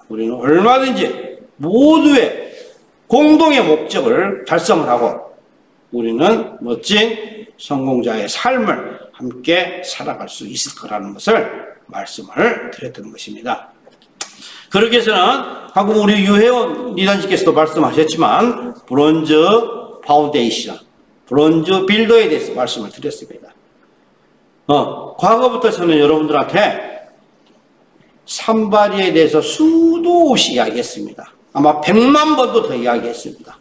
우리는 얼마든지 모두의 공동의 목적을 달성을 하고 우리는 멋진 성공자의 삶을 함께 살아갈 수 있을 거라는 것을 말씀을 드렸던 것입니다. 그렇게 해서는 방금 우리 유혜원 리더님께서도 말씀하셨지만 브론즈 파운데이션, 브론즈 빌더에 대해서 말씀을 드렸습니다. 과거부터 저는 여러분들한테 산바리에 대해서 수도 없이 이야기했습니다. 아마 100만 번도 더 이야기했습니다.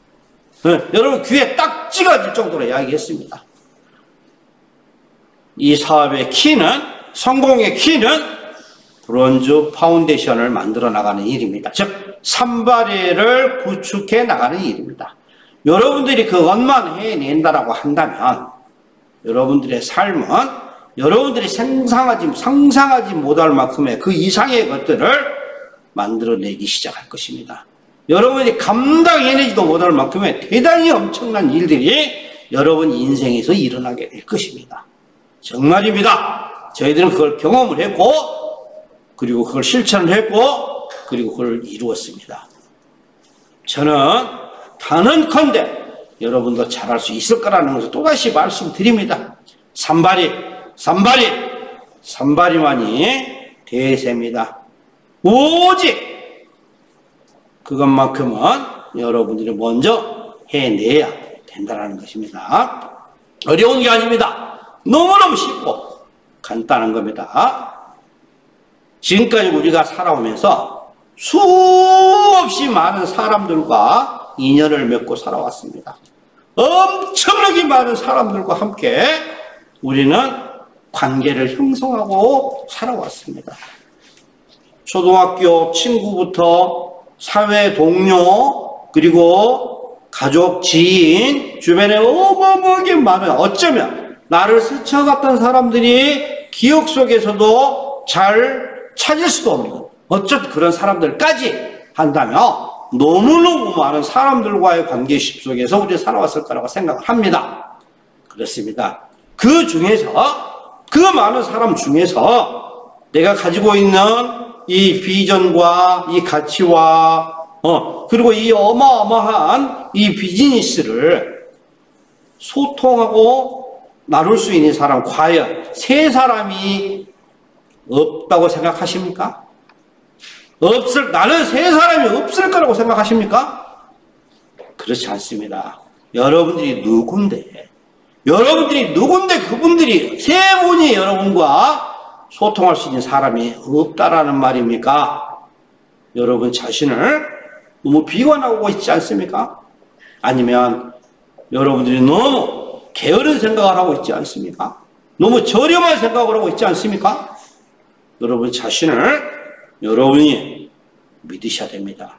여러분 귀에 딱 찍어질 정도로 이야기했습니다. 이 사업의 키는, 성공의 키는 브론즈 파운데이션을 만들어 나가는 일입니다. 즉 산바리를 구축해 나가는 일입니다. 여러분들이 그것만 해낸다라고 한다면 여러분들의 삶은 여러분들이 상상하지 못할 만큼의 그 이상의 것들을 만들어내기 시작할 것입니다. 여러분이 감당해내지도 못할 만큼의 대단히 엄청난 일들이 여러분 인생에서 일어나게 될 것입니다. 정말입니다. 저희들은 그걸 경험을 했고 그리고 그걸 실천을 했고 그리고 그걸 이루었습니다. 저는 단언컨대 여러분도 잘할 수 있을 거라는 것을 또다시 말씀드립니다. 산바리만이 대세입니다. 오직 그것만큼은 여러분들이 먼저 해내야 된다는 것입니다. 어려운 게 아닙니다. 너무너무 쉽고 간단한 겁니다. 지금까지 우리가 살아오면서 수없이 많은 사람들과 인연을 맺고 살아왔습니다. 엄청나게 많은 사람들과 함께 우리는 관계를 형성하고 살아왔습니다. 초등학교 친구부터 사회 동료, 그리고 가족, 지인, 주변에 어마어마하게 많은, 어쩌면 나를 스쳐갔던 사람들이 기억 속에서도 잘 찾을 수도 없는, 어쨌든 그런 사람들까지 한다면 너무너무 많은 사람들과의 관계 속에서 우리가 살아왔을 거라고 생각을 합니다. 그렇습니다. 그 중에서, 그 많은 사람 중에서 내가 가지고 있는 이 비전과 이 가치와 그리고 이 어마어마한 이 비즈니스를 소통하고 나눌 수 있는 사람, 과연 세 사람이 없다고 생각하십니까? 나는 세 사람이 없을 거라고 생각하십니까? 그렇지 않습니다. 여러분들이 누군데 그분들이 세 분이 여러분과 소통할 수 있는 사람이 없다라는 말입니까? 여러분 자신을 너무 비관하고 있지 않습니까? 아니면 여러분들이 너무 게으른 생각을 하고 있지 않습니까? 너무 저렴한 생각을 하고 있지 않습니까? 여러분 자신을 여러분이 믿으셔야 됩니다.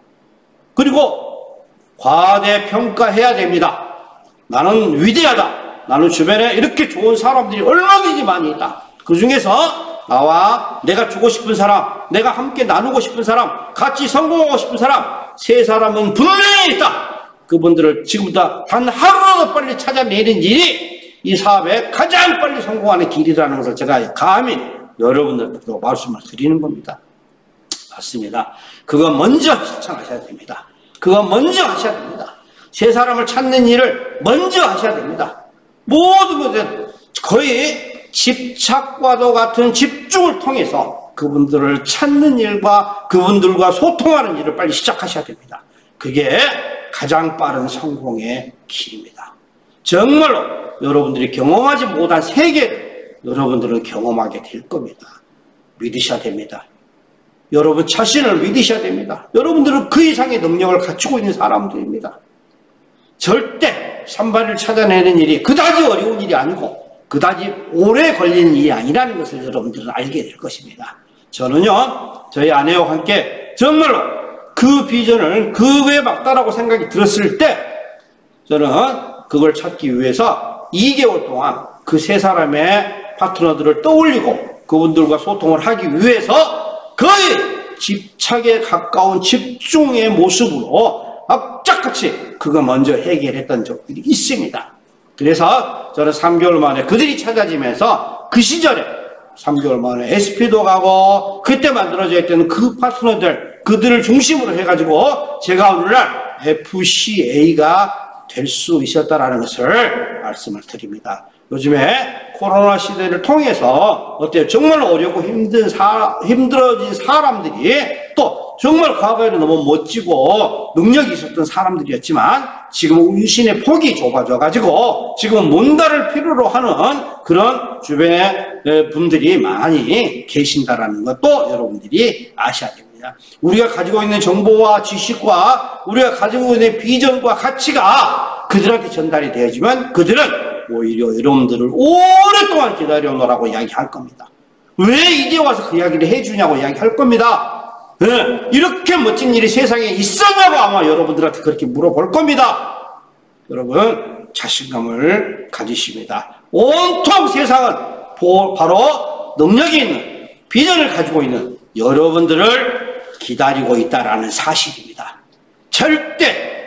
그리고 과대평가해야 됩니다. 나는 위대하다. 나는 주변에 이렇게 좋은 사람들이 얼마든지 많이 있다. 그 중에서 나와 내가 주고 싶은 사람, 내가 함께 나누고 싶은 사람, 같이 성공하고 싶은 사람, 세 사람은 분명히 있다. 그분들을 지금부터 단 하루라도 빨리 찾아내는 일이 이 사업에 가장 빨리 성공하는 길이라는 것을 제가 감히 여러분들도 말씀을 드리는 겁니다. 맞습니다. 그거 먼저 실천하셔야 됩니다. 그거 먼저 하셔야 됩니다. 세 사람을 찾는 일을 먼저 하셔야 됩니다. 모든 것에 거의 집착과도 같은 집중을 통해서 그분들을 찾는 일과 그분들과 소통하는 일을 빨리 시작하셔야 됩니다. 그게 가장 빠른 성공의 길입니다. 정말로 여러분들이 경험하지 못한 세계를 여러분들은 경험하게 될 겁니다. 믿으셔야 됩니다. 여러분 자신을 믿으셔야 됩니다. 여러분들은 그 이상의 능력을 갖추고 있는 사람들입니다. 절대 산발을 찾아내는 일이 그다지 어려운 일이 아니고 그다지 오래 걸리는 일이 아니라는 것을 여러분들은 알게 될 것입니다. 저는요, 저희 아내와 함께 정말로 그 비전을 그거에 맞다라고 생각이 들었을 때 저는 그걸 찾기 위해서 2개월 동안 그 세 사람의 파트너들을 떠올리고 그분들과 소통을 하기 위해서 거의 집착에 가까운 집중의 모습으로 악착같이 그거 먼저 해결했던 적들이 있습니다. 그래서 저는 3개월 만에 그들이 찾아지면서 그 시절에 3개월 만에 SP도 가고 그때 만들어져 있던 그 파트너들 그들을 중심으로 해가지고 제가 오늘날 FCA가 될 수 있었다라는 것을 말씀을 드립니다. 요즘에 코로나 시대를 통해서 어때요? 정말 어렵고 힘들어진 사람들이 또 정말 과거에는 너무 멋지고 능력이 있었던 사람들이었지만 지금 운신의 폭이 좁아져가지고 지금 뭔가를 필요로 하는 그런 주변의 분들이 많이 계신다라는 것도 여러분들이 아셔야 됩니다. 우리가 가지고 있는 정보와 지식과 우리가 가지고 있는 비전과 가치가 그들한테 전달이 되어지면 그들은 오히려 여러분들을 오랫동안 기다려놓으라고 이야기할 겁니다. 왜 이제 와서 그 이야기를 해주냐고 이야기할 겁니다. 네, 이렇게 멋진 일이 세상에 있었냐고 아마 여러분들한테 그렇게 물어볼 겁니다. 여러분 자신감을 가지십니다. 온통 세상은 바로 능력이 있는 비전을 가지고 있는 여러분들을 기다리고 있다라는 사실입니다. 절대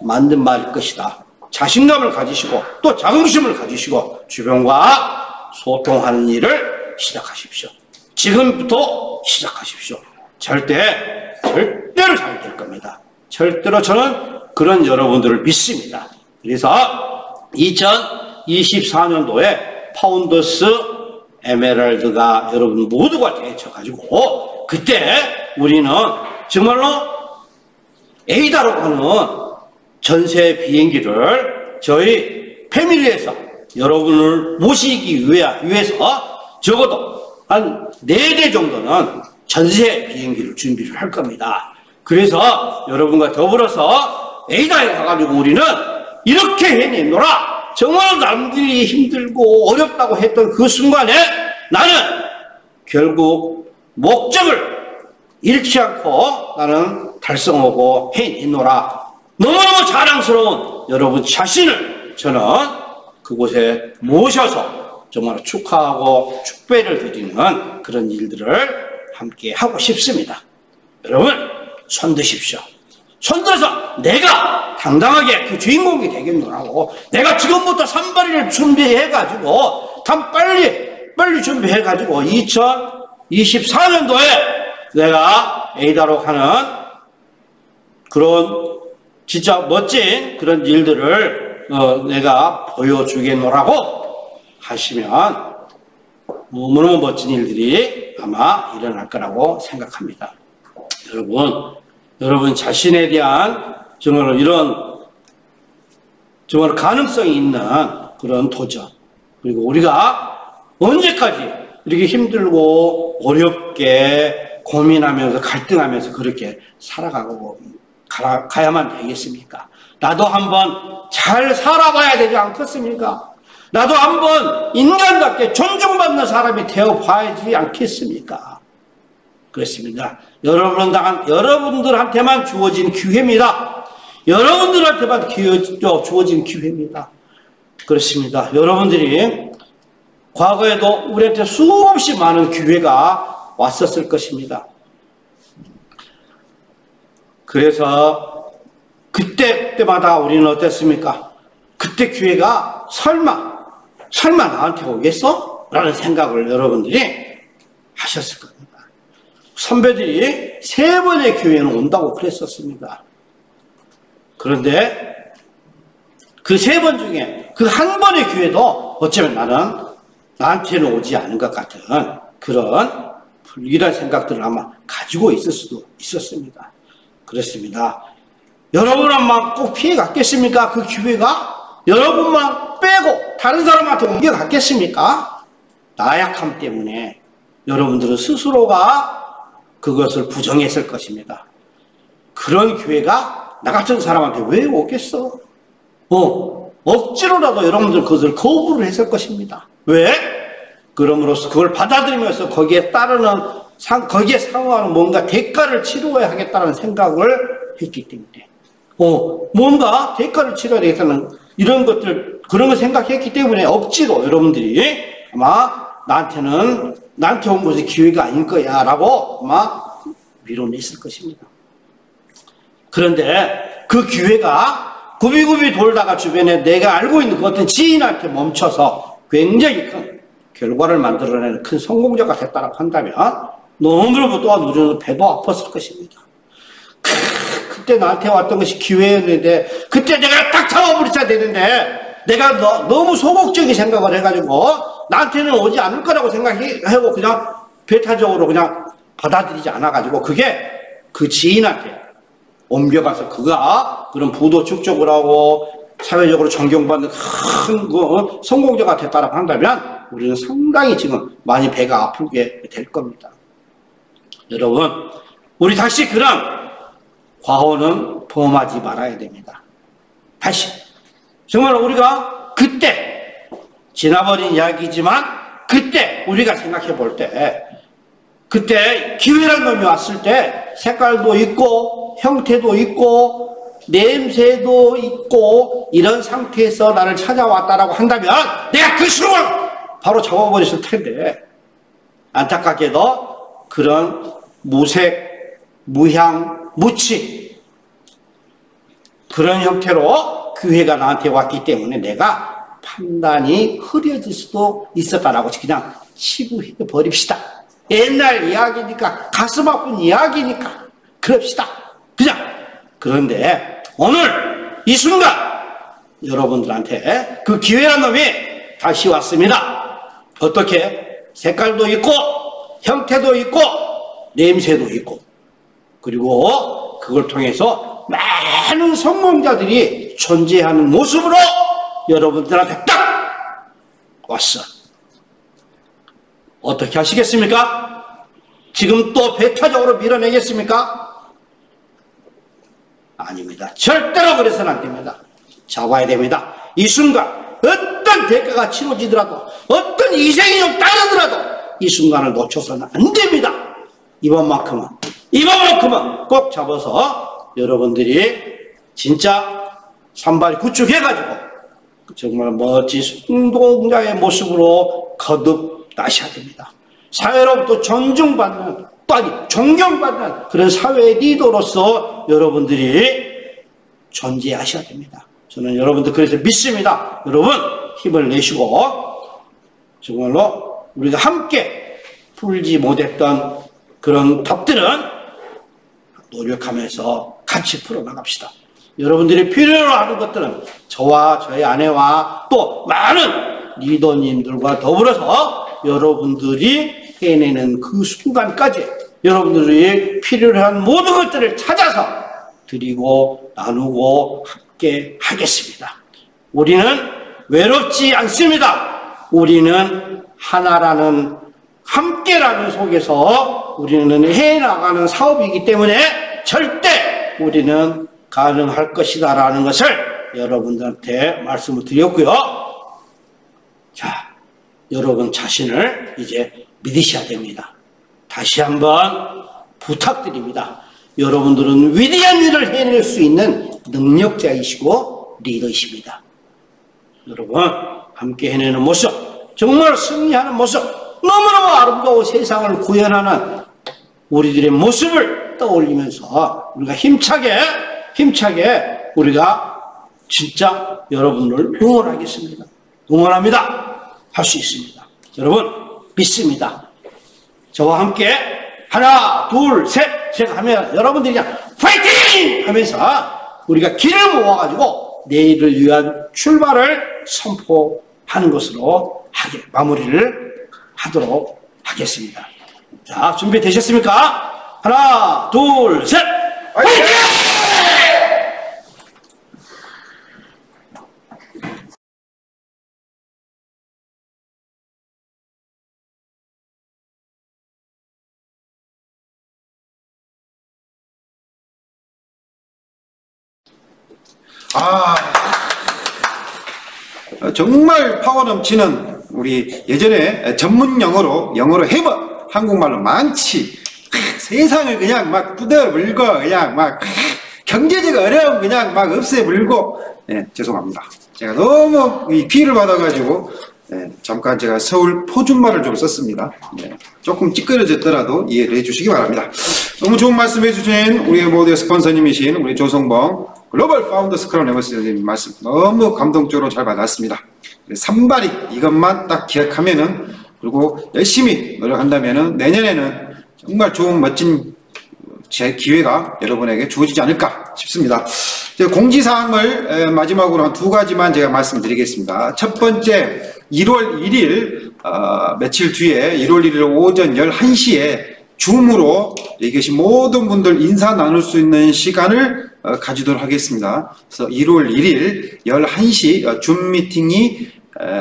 만든 말일 것이다. 자신감을 가지시고 또 자긍심을 가지시고 주변과 소통하는 일을 시작하십시오. 지금부터 시작하십시오. 절대로 잘 될 겁니다. 절대로 저는 그런 여러분들을 믿습니다. 그래서 2024년도에 파운더스 에메랄드가 여러분 모두가 되쳐가지고 그때 우리는 정말로 에이다라고 하는 전세 비행기를 저희 패밀리에서 여러분을 모시기 위해서 적어도 한 4대 정도는 전세 비행기를 준비를 할 겁니다. 그래서 여러분과 더불어서 에이다에 가가지고 우리는 이렇게 해내노라. 정말 남들이 힘들고 어렵다고 했던 그 순간에 나는 결국 목적을 잃지 않고 나는 달성하고 해내노라. 너무너무 자랑스러운 여러분 자신을 저는 그곳에 모셔서 정말 축하하고 축배를 드리는 그런 일들을 함께 하고 싶습니다. 여러분 손 드십시오. 손들어서 내가 당당하게 그 주인공이 되겠노라고. 내가 지금부터 산발이를 준비해가지고 빨리 준비해가지고 2024년도에 내가 에이다로 하는 그런 진짜 멋진 그런 일들을 내가 보여주겠노라고 하시면 너무너무 멋진 일들이 아마 일어날 거라고 생각합니다. 여러분 자신에 대한 정말 가능성이 있는 그런 도전, 그리고 우리가 언제까지 이렇게 힘들고 어렵게 고민하면서 갈등하면서 그렇게 가야만 되겠습니까? 나도 한번 잘 살아봐야 되지 않겠습니까? 나도 한번 인간답게 존중받는 사람이 되어봐야지 않겠습니까? 그렇습니다. 여러분들한테만 주어진 기회입니다. 여러분들한테만 주어진 기회입니다. 그렇습니다. 여러분들이 과거에도 우리한테 수없이 많은 기회가 왔었을 것입니다. 그래서 그때마다 우리는 어땠습니까? 그때 기회가 설마 나한테 오겠어? 라는 생각을 여러분들이 하셨을 겁니다. 선배들이 3번의 기회는 온다고 그랬었습니다. 그런데 그 3번 중에 그 한 번의 기회도 어쩌면 나한테는 오지 않은 것 같은 그런 불길한 생각들을 아마 가지고 있을 수도 있었습니다. 그렇습니다. 여러분만 꼭 피해 갔겠습니까? 그 기회가? 여러분만 빼고 다른 사람한테 옮겨갔겠습니까? 나약함 때문에 여러분들은 스스로가 그것을 부정했을 것입니다. 그런 기회가 나 같은 사람한테 왜 오겠어? 억지로라도 여러분들 그것을 거부를 했을 것입니다. 왜? 그럼으로써 그걸 받아들이면서 거기에 상응하는 뭔가 대가를 치루어야 하겠다는 생각을 했기 때문에, 뭔가 대가를 치러야 되겠다는 그런 걸 생각했기 때문에 억지로 여러분들이 아마 나한테 온 것이 기회가 아닐 거야 라고 아마 밀어냈을 것입니다. 그런데 그 기회가 굽이굽이 돌다가 주변에 내가 알고 있는 그 어떤 지인한테 멈춰서 굉장히 큰 결과를 만들어내는 큰 성공자가 됐다고 한다면 너무너무 또한 우리는 배도 아팠을 것입니다. 그때 나한테 왔던 것이 기회였는데, 그때 내가 딱 잡아버리자 되는데 내가 너무 소극적인 생각을 해가지고 나한테는 오지 않을 거라고 생각하고 그냥 배타적으로 그냥 받아들이지 않아가지고 그게 그 지인한테 옮겨가서 그가 그런 부도 축적을 하고 사회적으로 존경받는 큰 성공자가 됐다고 한다면 우리는 상당히 지금 많이 배가 아프게 될 겁니다. 여러분, 우리 다시 그런 과오는 범하지 말아야 됩니다. 다시 정말 우리가 그때 지나버린 이야기지만 그때 우리가 생각해 볼 때, 그때 기회란 놈이 왔을 때 색깔도 있고 형태도 있고 냄새도 있고 이런 상태에서 나를 찾아왔다라고 한다면 내가 그 순간 바로 잡아버렸을 텐데, 안타깝게도 그런 무색, 무향, 무치 그런 형태로 기회가 나한테 왔기 때문에 내가 판단이 흐려질 수도 있었다라고 그냥 치부해 버립시다. 옛날 이야기니까, 가슴 아픈 이야기니까 그럽시다. 그냥. 그런데 오늘 이 순간 여러분들한테 그 기회란 놈이 다시 왔습니다. 어떻게? 색깔도 있고 형태도 있고 냄새도 있고, 그리고 그걸 통해서 많은 성공자들이 존재하는 모습으로 여러분들한테 딱 왔어. 어떻게 하시겠습니까? 지금 또 배타적으로 밀어내겠습니까? 아닙니다. 절대로 그래서는 안 됩니다. 잡아야 됩니다. 이 순간 어떤 대가가 치러지더라도, 어떤 희생이 좀 따르더라도 이 순간을 놓쳐서는 안 됩니다. 이번만큼은 꼭 잡아서 여러분들이 진짜 산발 구축해가지고 정말 멋진 성공자의 모습으로 거듭나셔야 됩니다. 사회로부터 존중받는 또한 존경받는 그런 사회 리더로서 여러분들이 존재하셔야 됩니다. 저는 여러분들 그래서 믿습니다. 여러분 힘을 내시고 정말로 우리가 함께 풀지 못했던 그런 답들은 노력하면서 같이 풀어나갑시다. 여러분들이 필요로 하는 것들은 저와 저희 아내와 또 많은 리더님들과 더불어서 여러분들이 해내는 그 순간까지 여러분들이 필요로 한 모든 것들을 찾아서 드리고 나누고 함께 하겠습니다. 우리는 외롭지 않습니다. 우리는 하나라는 함께라는 속에서 우리는 해나가는 사업이기 때문에 절대 우리는 가능할 것이다 라는 것을 여러분들한테 말씀을 드렸고요. 자, 여러분 자신을 이제 믿으셔야 됩니다. 다시 한번 부탁드립니다. 여러분들은 위대한 일을 해낼 수 있는 능력자이시고 리더이십니다. 여러분 함께 해내는 모습, 정말 승리하는 모습, 너무너무 아름다운 세상을 구현하는 우리들의 모습을 떠올리면서 우리가 힘차게 우리가 진짜 여러분을 응원하겠습니다. 응원합니다. 할 수 있습니다. 여러분 믿습니다. 저와 함께 하나 둘 셋 제가 하면 여러분들이 그냥 파이팅 하면서 우리가 길을 모아가지고 내일을 위한 출발을 선포하는 것으로 마무리를 하도록 하겠습니다. 자, 준비되셨습니까? 하나 둘 셋 파이팅! 정말 파워 넘치는 우리 예전에 전문 영어로 해머 한국말로 많지 세상을 그냥 막 두드려 물고 그냥 막 경제적 어려움 그냥 막 없애 물고 죄송합니다. 제가 너무 이 피해를 받아가지고 잠깐 제가 서울 표준말을 좀 썼습니다. 조금 찌끄러졌더라도 이해를 해주시기 바랍니다. 너무 좋은 말씀 해주신 우리 모두의 스폰서님이신 우리 조성봉 글로벌 파운더 스크럼 레버스님 말씀 너무 감동적으로 잘 받았습니다. 산발이 이것만 딱 기억하면은 그리고 열심히 노력한다면은 내년에는 정말 좋은 멋진 제 기회가 여러분에게 주어지지 않을까 싶습니다. 공지사항을 마지막으로 한 2가지만 제가 말씀드리겠습니다. 첫 번째 1월 1일 며칠 뒤에 1월 1일 오전 11시에 줌으로 여기 계신 모든 분들 인사 나눌 수 있는 시간을 가지도록 하겠습니다. 그래서 1월 1일 11시 줌 미팅이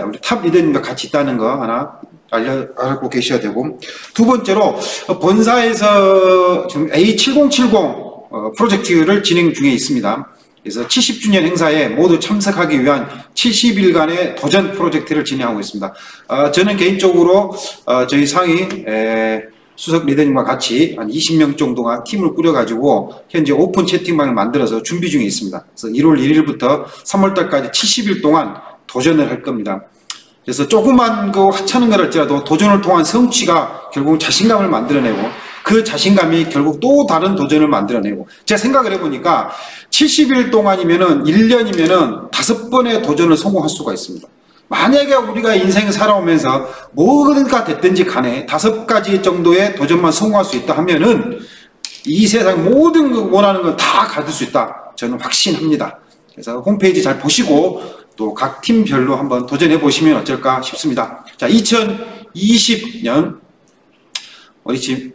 우리 탑 리더님과 같이 있다는 거 하나 알고 계셔야 되고, 두 번째로 본사에서 지금 A7070 프로젝트를 진행 중에 있습니다. 그래서 70주년 행사에 모두 참석하기 위한 70일간의 도전 프로젝트를 진행하고 있습니다. 저는 개인적으로 저희 상위 수석 리더님과 같이 한 20명 정도가 팀을 꾸려가지고 현재 오픈 채팅방을 만들어서 준비 중에 있습니다. 그래서 1월 1일부터 3월달까지 70일 동안 도전을 할 겁니다. 그래서 조그만 그 하찮은 걸 할지라도 도전을 통한 성취가 결국 자신감을 만들어내고, 그 자신감이 결국 또 다른 도전을 만들어내고, 제가 생각을 해보니까 70일 동안이면은 1년이면은 5번의 도전을 성공할 수가 있습니다. 만약에 우리가 인생을 살아오면서 뭐가 됐든지 간에 5가지 정도의 도전만 성공할 수 있다 하면은 이 세상 모든 거 원하는 건 다 가질 수 있다, 저는 확신합니다. 그래서 홈페이지 잘 보시고 또 각 팀별로 한번 도전해 보시면 어쩔까 싶습니다. 자, 2020년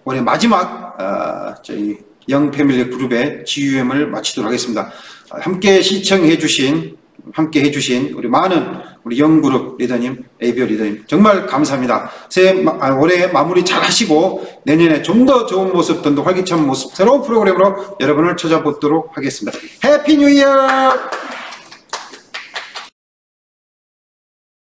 올해 마지막 저희 영 패밀리 그룹의 GUM을 마치도록 하겠습니다. 함께 시청해 주신 우리 많은 우리 영그룹 리더님, ABO 리더님 정말 감사합니다. 올해 마무리 잘 하시고 내년에 좀 더 좋은 모습, 좀 더 활기찬 모습, 새로운 프로그램으로 여러분을 찾아보도록 하겠습니다. 해피 뉴 이어!